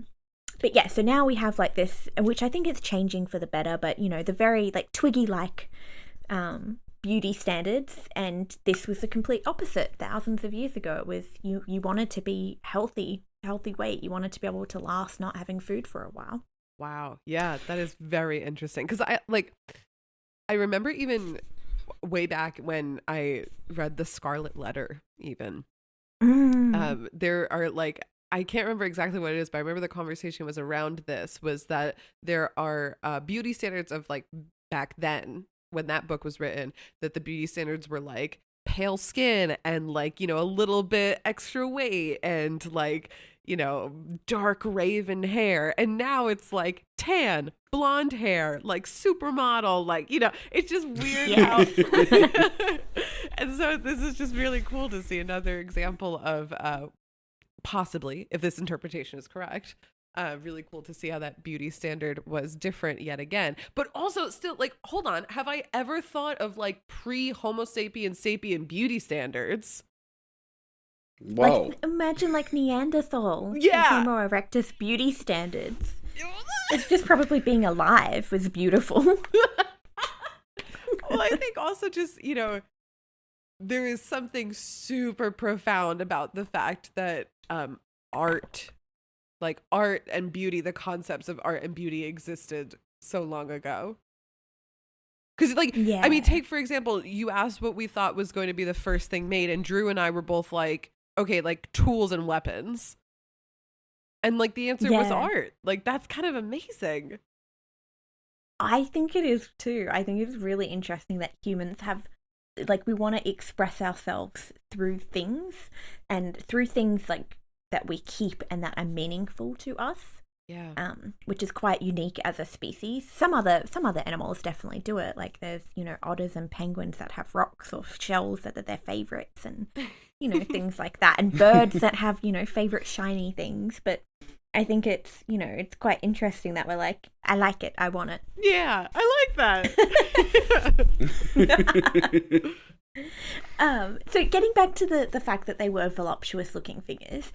But yeah, so now we have like this, which I think is changing for the better, but you know, the very like Twiggy-like beauty standards, and this was the complete opposite. Thousands of years ago, it was you wanted to be healthy weight. You wanted to be able to last not having food for a while. Wow. Yeah, that is very interesting. Because I remember even way back when I read The Scarlet Letter, even. There are like, I can't remember exactly what it is, but I remember the conversation was around this, was that there are beauty standards of like back then, when that book was written, that the beauty standards were like pale skin and like, you know, a little bit extra weight and like, you know, dark raven hair. And now it's like tan, blonde hair, like supermodel, like, you know, it's just weird how. And so this is just really cool to see another example of possibly, if this interpretation is correct, really cool to see how that beauty standard was different yet again. But also still, like, hold on, have I ever thought of like pre-Homo sapien beauty standards? Whoa. Like, imagine like Neanderthal, Yeah. Homo erectus beauty standards. It's just probably being alive was beautiful. Well, I think also just, you know, there is something super profound about the fact that art and beauty, the concepts of art and beauty existed so long ago. Because like, I mean, take for example, you asked what we thought was going to be the first thing made, and Drew and I were both like, okay, like tools and weapons. And like the answer was art. Like that's kind of amazing. I think it is too. I think it's really interesting that humans have, like, we want to express ourselves through things, and through things like that we keep and that are meaningful to us. Yeah. Which is quite unique as a species. Some other animals definitely do it. Like there's, you know, otters and penguins that have rocks or shells that are their favorites, and you know, things like that. And birds that have, you know, favorite shiny things. But I think it's, you know, it's quite interesting that we're like, I like it, I want it. Yeah, I like that. So getting back to the fact that they were voluptuous looking figures,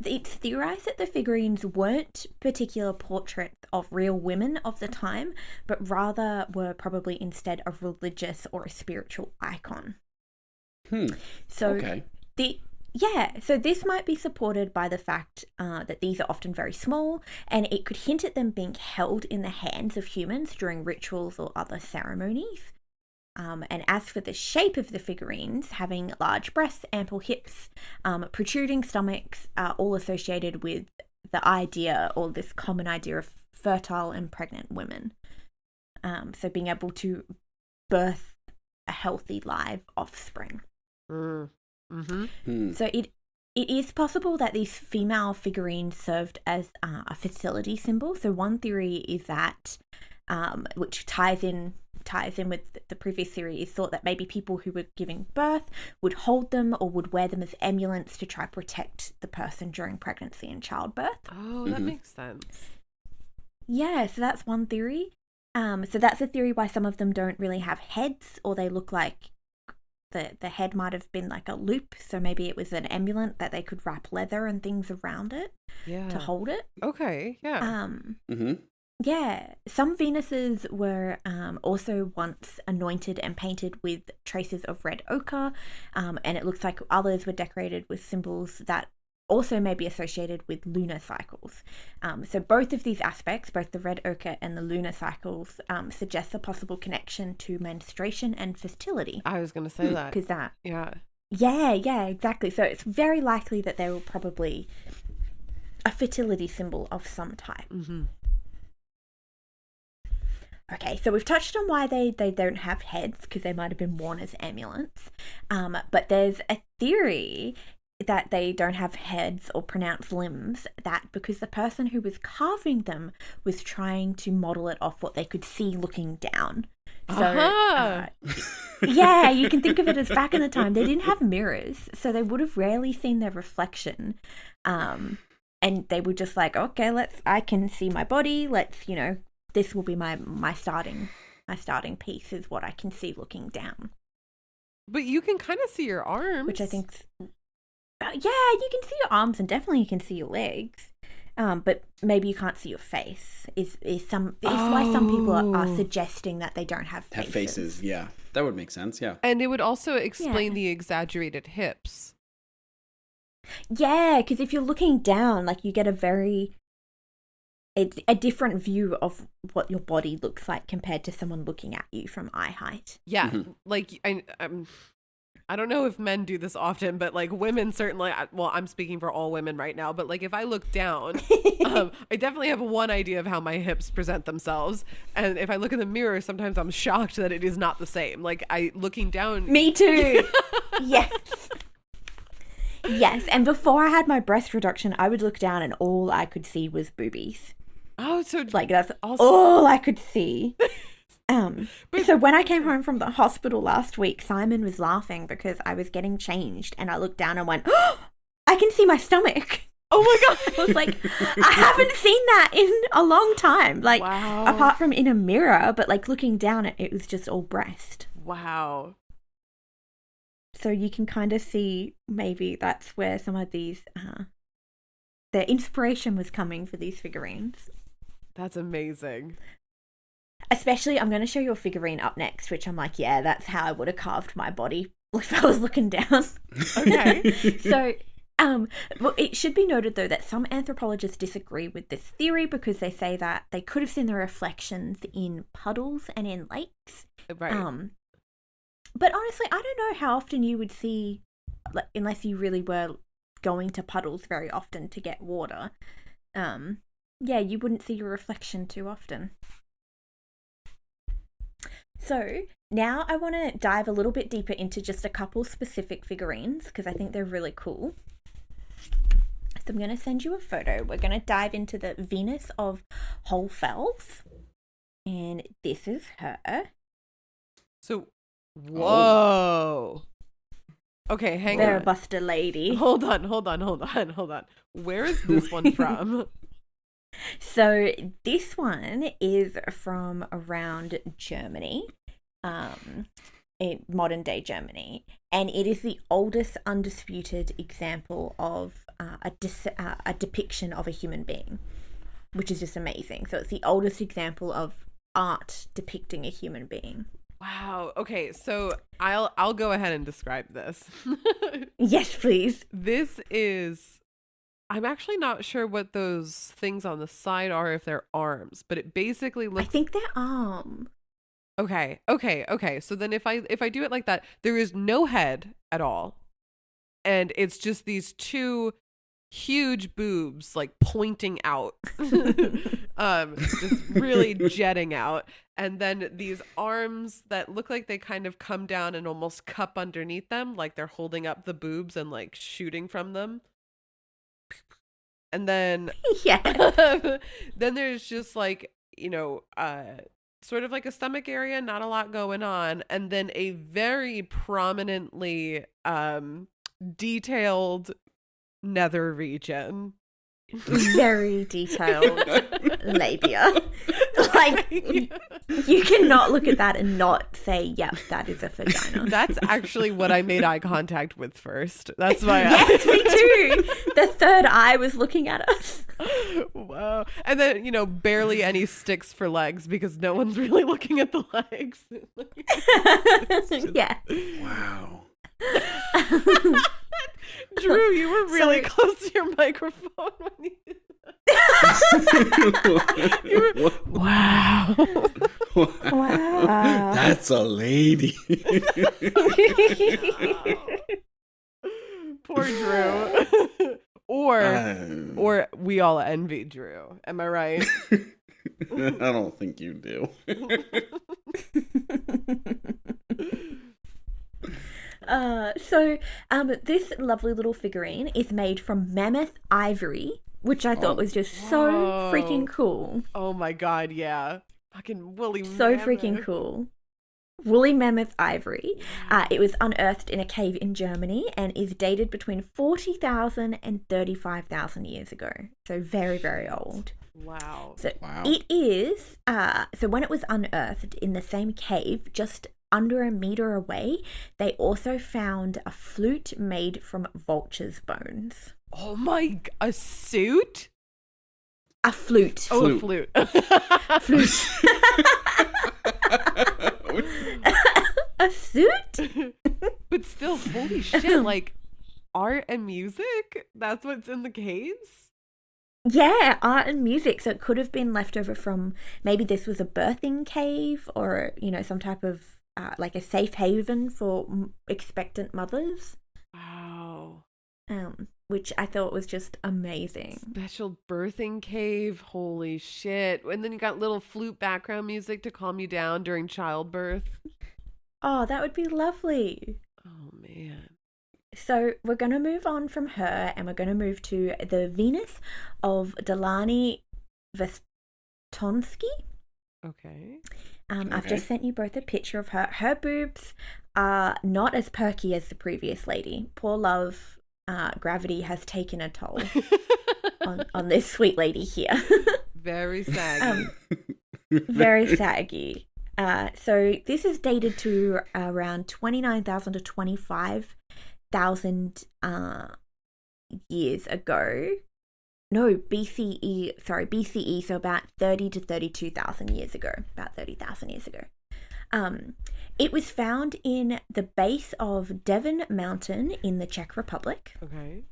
it's theorized that the figurines weren't particular portraits of real women of the time, but rather were probably instead a religious or a spiritual icon. So okay. So this might be supported by the fact that these are often very small, and it could hint at them being held in the hands of humans during rituals or other ceremonies. And as for the shape of the figurines, having large breasts, ample hips, protruding stomachs are all associated with the idea, or this common idea, of fertile and pregnant women. So being able to birth a healthy live offspring. Mm-hmm. So it is possible that these female figurines served as a fertility symbol. So one theory is that, which ties in with the previous theory, is thought that maybe people who were giving birth would hold them or would wear them as amulets to try protect the person during pregnancy and childbirth. Oh, that makes sense. Yeah, so that's one theory. So that's a theory why some of them don't really have heads, or they look like the head might have been like a loop. So maybe it was an amulet that they could wrap leather and things around it to hold it. Okay, yeah. Yeah, some Venuses were also once anointed and painted with traces of red ochre, and it looks like others were decorated with symbols that also may be associated with lunar cycles. So both of these aspects, both the red ochre and the lunar cycles, suggest a possible connection to menstruation and fertility. I was going to say that. Because that... Yeah, exactly. So it's very likely that they were probably a fertility symbol of some type. Mm-hmm. Okay, so we've touched on why they don't have heads, because they might have been worn as amulets. But there's a theory that they don't have heads or pronounced limbs, that because the person who was carving them was trying to model it off what they could see looking down. So, yeah, you can think of it as back in the time, they didn't have mirrors, so they would have rarely seen their reflection. And they were just like, okay, I can see my body, this will be my starting piece, is what I can see looking down. But you can kind of see your arms. Which I think, yeah, you can see your arms, and definitely you can see your legs. But maybe you can't see your face. Is why some people are suggesting that they don't have faces. Have faces, yeah. That would make sense, yeah. And it would also explain the exaggerated hips. Yeah, because if you're looking down, like, you get a different view of what your body looks like compared to someone looking at you from eye height. Yeah, like I don't know if men do this often, but like women certainly. Well, I'm speaking for all women right now, but like if I look down, I definitely have one idea of how my hips present themselves, and if I look in the mirror, sometimes I'm shocked that it is not the same. Like looking down. Me too. Yes. Yes, and before I had my breast reduction, I would look down and all I could see was boobies. Oh, so like that's also all I could see. So when I came home from the hospital last week, Simon was laughing because I was getting changed, and I looked down and went, "Oh, I can see my stomach." Oh my god! I was like, I haven't seen that in a long time. Like, wow. Apart from in a mirror, but like looking down, it was just all breast. Wow. So you can kind of see maybe that's where some of these, their inspiration was coming for these figurines. That's amazing. Especially, I'm going to show you a figurine up next, which I'm like, yeah, that's how I would have carved my body if I was looking down. Okay. So, well, it should be noted, though, that some anthropologists disagree with this theory because they say that they could have seen the reflections in puddles and in lakes. Right. But honestly, I don't know how often you would see, like, unless you really were going to puddles very often to get water. Yeah, you wouldn't see your reflection too often. So now I want to dive a little bit deeper into just a couple specific figurines because I think they're really cool. So I'm going to send you a photo. We're going to dive into the Venus of Holfels. And this is her. So, whoa. Okay, hang on. Buster lady. Hold on. Where is this one from? So this one is from around Germany, modern day Germany, and it is the oldest undisputed example of a depiction of a human being, which is just amazing. So it's the oldest example of art depicting a human being. Wow. Okay, so I'll go ahead and describe this. Yes, please. This is. I'm actually not sure what those things on the side are, if they're arms, but it basically looks. I think they're arms. Okay. So then if I do it like that, there is no head at all, and it's just these two huge boobs like pointing out, just really jetting out, and then these arms that look like they kind of come down and almost cup underneath them, like they're holding up the boobs and like shooting from them. And then then there's just like, sort of like a stomach area, not a lot going on, and then a very prominently detailed nether region. Very detailed labia. Like, you cannot look at that and not say, yep, that is a vagina. That's actually what I made eye contact with first. That's why Yes, me too. The third eye was looking at us. Wow. And then, barely any sticks for legs because no one's really looking at the legs. Yeah. Wow. Drew, you were really close to your microphone when you did that. Wow. Wow. That's a lady. Poor Drew. Or we all envy Drew. Am I right? I don't think you do. This lovely little figurine is made from mammoth ivory, which I thought was just so freaking cool. Oh my god, yeah. Fucking woolly So mammoth. freaking cool. Woolly mammoth ivory. It was unearthed in a cave in Germany and is dated between 40,000 and 35,000 years ago. So very, very old. Wow. So Wow. it is, so when it was unearthed in the same cave, just under a meter away, they also found a flute made from vulture's bones. Oh my, a suit? A flute. Oh, a flute. Flute. A suit? But still, holy shit, like art and music? That's what's in the caves? Yeah, art and music. So it could have been left over from, maybe this was a birthing cave or, some type of like a safe haven for expectant mothers. Wow. Which I thought was just amazing. Special birthing cave. Holy shit. And then you got little flute background music to calm you down during childbirth. Oh, that would be lovely. Oh, man. So we're going to move on from her and we're going to move to the Venus of Delani Vestonsky. Okay. I've just sent you both a picture of her. Her boobs are not as perky as the previous lady. Poor love, gravity has taken a toll on this sweet lady here. Very saggy. Very saggy. So this is dated to around 29,000 to 25,000 years ago. No, BCE, so about 30 to 32,000 years ago, about 30,000 years ago. It was found in the base of Devon Mountain in the Czech Republic. Okay.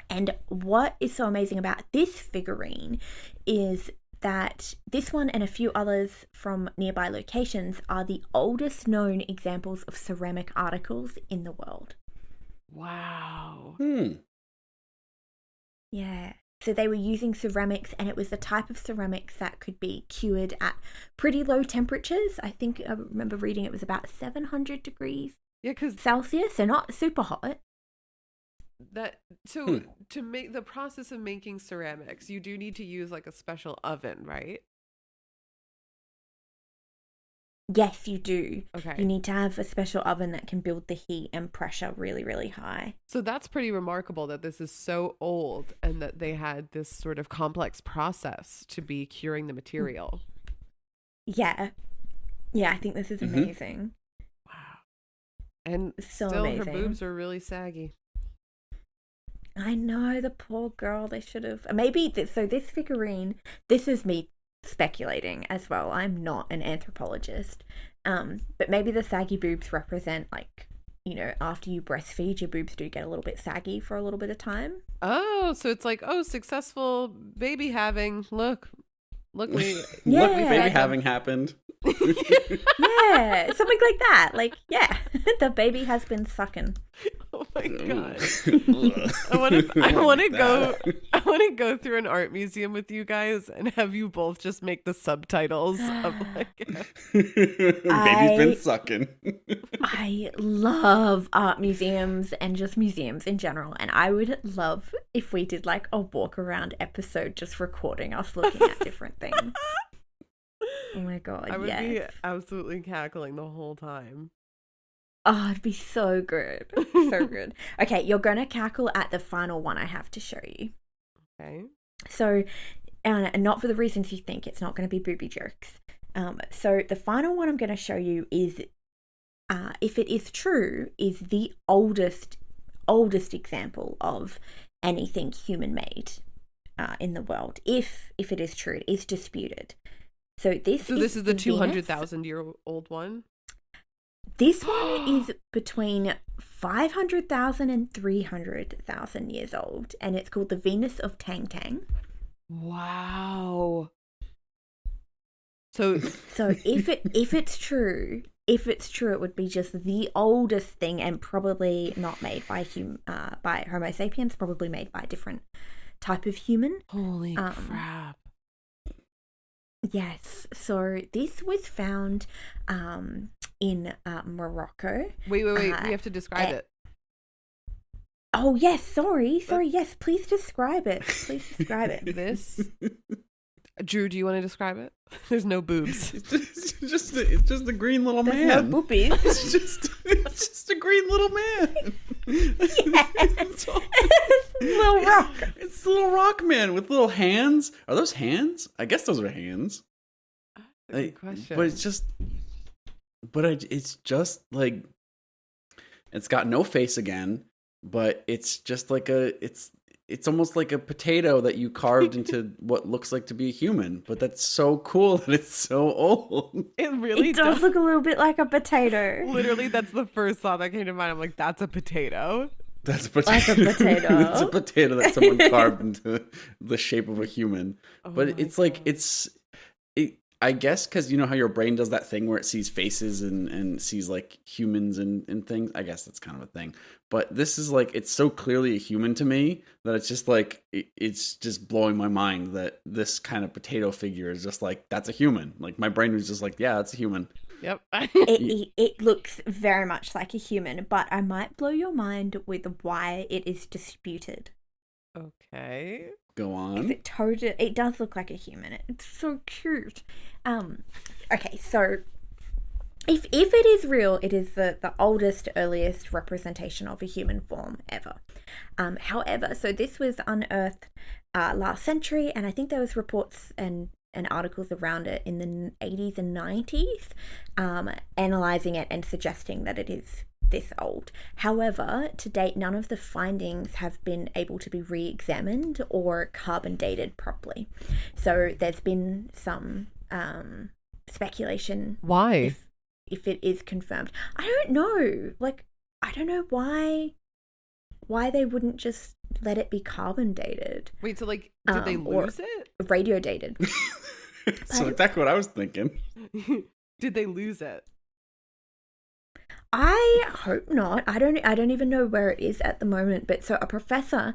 And what is so amazing about this figurine is that this one and a few others from nearby locations are the oldest known examples of ceramic articles in the world. Wow. Yeah. So they were using ceramics, and it was the type of ceramics that could be cured at pretty low temperatures. I think I remember reading it was about 700 degrees Yeah, because Celsius, so not super hot. to make the process of making ceramics, you do need to use like a special oven, right? Yes, you do. Okay. You need to have a special oven that can build the heat and pressure really, really high. So that's pretty remarkable that this is so old and that they had this sort of complex process to be curing the material. Yeah. Yeah, I think this is amazing. Wow. And So still amazing. her boobs are really saggy. I know, the poor girl, they should have. Maybe, so this figurine, this is me speculating as well. I'm not an anthropologist. But maybe the saggy boobs represent, like, after you breastfeed, your boobs do get a little bit saggy for a little bit of time. Oh, so it's like, successful baby having. Look, we Yeah. Baby having happened. Yeah, something like that. Like, yeah, the baby has been sucking. Oh my god. I I want to go through an art museum with you guys and have you both just make the subtitles of like Baby's been sucking. I love art museums and just museums in general, and I would love if we did like a walk around episode just recording us looking at different things. Oh my god, I would yes. be absolutely cackling the whole time. Oh, it'd be so good. So good. Okay, you're going to cackle at the final one I have to show you. Okay. So, and not for the reasons you think, it's not going to be booby jokes. So the final one I'm going to show you is, if it is true, is the oldest example of anything human made in the world. If it is true, it is disputed. So this is the Venus. 200,000-year-old one? This one is between 500,000 and 300,000 years old, and it's called the Venus of Tang Tang. Wow. So if it's true, it would be just the oldest thing, and probably not made by Homo sapiens, probably made by a different type of human. holy crap. Yes. So this was found in Morocco. Wait. We have to describe it. Oh, yes. Sorry. Yes, please describe it. This. Drew, do you want to describe it? There's no boobs. It's just a green little There's man. no boobies. It's just a green little man. Yes. Little rock. It's a little rock man with little hands. Are those hands? I guess those are hands. Good question. But it's just like, it's got no face again, but it's just like it's almost like a potato that you carved into what looks like to be a human. But that's so cool that it's so old. It really It does look a little bit like a potato. Literally, that's the first thought that came to mind. I'm like, that's a potato. That's a potato. Like a potato. It's a potato that someone carved into the shape of a human. Oh But my it's like, God. I guess because you know how your brain does that thing where it sees faces and sees like humans and things. I guess that's kind of a thing. But this is like, it's so clearly a human to me that it's just like, it's just blowing my mind that this kind of potato figure is just like, that's a human. Like my brain was just like, yeah, that's a human. Yep. It looks very much like a human, but I might blow your mind with why it is disputed. Okay. Go Because on. it does look like a human. It's so cute. Okay, so if it is real, it is the oldest, earliest representation of a human form ever. However, so this was unearthed last century, and I think there was reports and articles around it in the 80s and 90s, analysing it and suggesting that it is this old. However, to date, none of the findings have been able to be re-examined or carbon dated properly. So there's been some speculation. Why? If it is confirmed. I don't know. Like, I don't know why they wouldn't just let it be carbon dated. Wait, so like, did they lose it? Radio dated. So exactly what I was thinking. Did they lose it? I hope not. I don't even know where it is at the moment. But so a professor,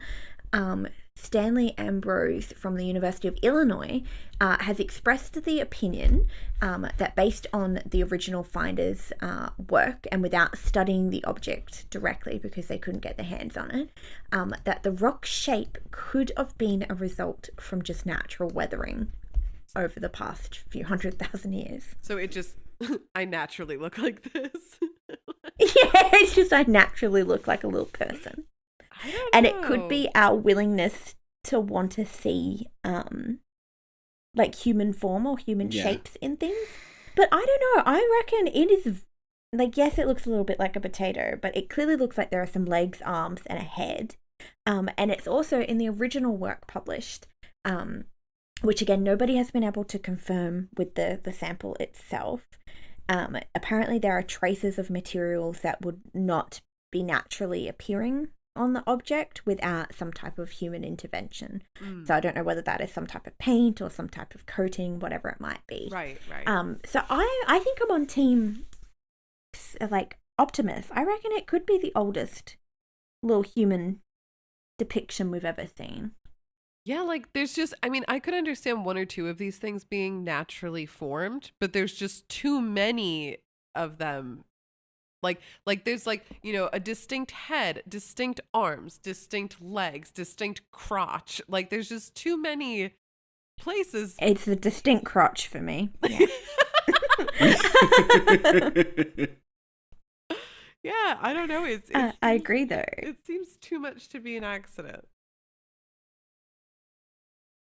Stanley Ambrose from the University of Illinois, has expressed the opinion that based on the original finders' work and without studying the object directly because they couldn't get their hands on it, that the rock shape could have been a result from just natural weathering over the past few 100,000 years. So it just, I naturally look like this. Yeah, it's just I naturally look like a little person. And it could be our willingness to want to see like human form or human shapes in things. But I don't know. I reckon it is like, yes, it looks a little bit like a potato, but it clearly looks like there are some legs, arms, and a head. And it's also in the original work published, which again, nobody has been able to confirm with the sample itself. Apparently there are traces of materials that would not be naturally appearing on the object without some type of human intervention. So I don't know whether that is some type of paint or some type of coating, whatever it might be. Right. So I think I'm on team like Optimus. I reckon it could be the oldest little human depiction we've ever seen. Yeah, like there's just, I mean, I could understand one or two of these things being naturally formed, but there's just too many of them. Like there's like, you know, a distinct head, distinct arms, distinct legs, distinct crotch. Like there's just too many places. It's a distinct crotch for me. Yeah. Yeah, I don't know. I agree though. It seems too much to be an accident.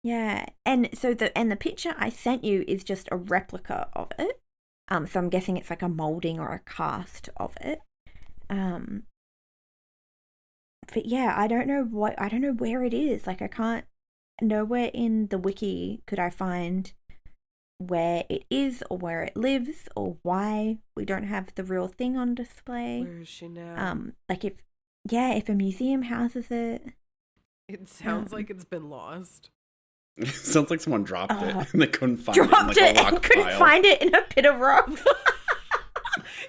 Yeah, and so the picture I sent you is just a replica of it. So I'm guessing it's like a molding or a cast of it. But yeah, I don't know where it is. Like I can't, nowhere in the wiki could I find where it is or where it lives or why we don't have the real thing on display. Where is she now? Like if a museum houses it. It sounds like it's been lost. It sounds like someone dropped it and they couldn't find Dropped it in it like a rock and couldn't pile. find it in a pit of rocks.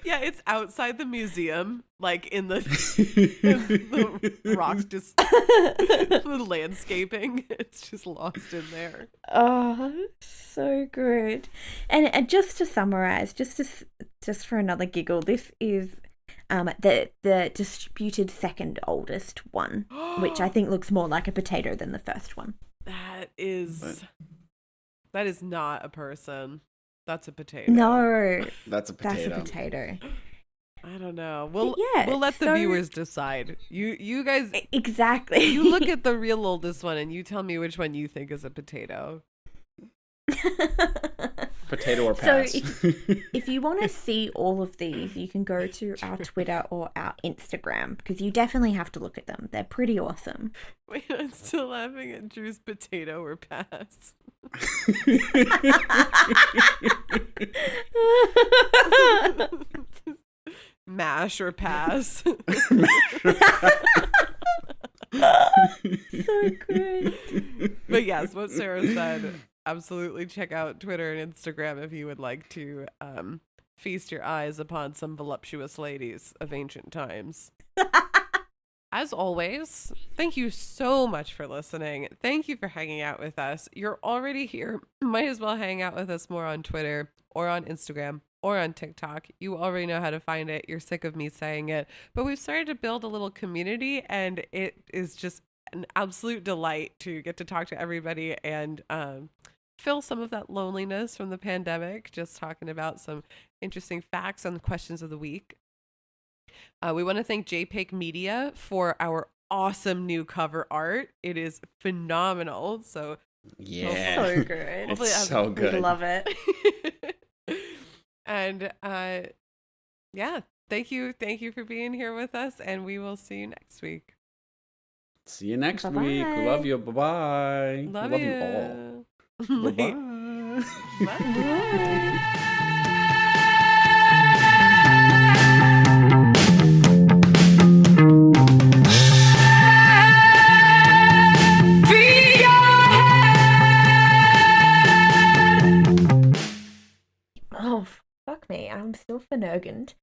Yeah, it's outside the museum, like in the rocks, just the landscaping. It's just lost in there. Oh, so good. And just to summarize, just for another giggle, this is the disputed second oldest one, which I think looks more like a potato than the first one. That is not a person. That's a potato. No, That's a that's potato. a potato. I don't know. We'll let the so- viewers decide. You guys, Exactly. you look at the real oldest one and you tell me which one you think is a potato. Potato or So pass. if you want to see all of these, you can go to our Twitter or our Instagram, because you definitely have to look at them. They're pretty awesome. Wait, I'm still laughing at Drew's potato or pass. Mash or pass. So good. But yes, what Sarah said, absolutely check out Twitter and Instagram if you would like to feast your eyes upon some voluptuous ladies of ancient times. As always, thank you so much for listening. Thank you for hanging out with us. You're already here. Might as well hang out with us more on Twitter or on Instagram or on TikTok. You already know how to find it. You're sick of me saying it. But we've started to build a little community, and it is just an absolute delight to get to talk to everybody and fill some of that loneliness from the pandemic, just talking about some interesting facts and questions of the week. We want to thank JPEG Media for our awesome new cover art. It is phenomenal. So Yeah. So good. Hopefully it It's has- so We good. love it. And yeah, thank you for being here with us, and we will see you next week. See you next Bye-bye. week. Love you. Bye-bye. Love you you. all. Bye. Bye-bye. Oh, fuck me. I'm still Finneganed.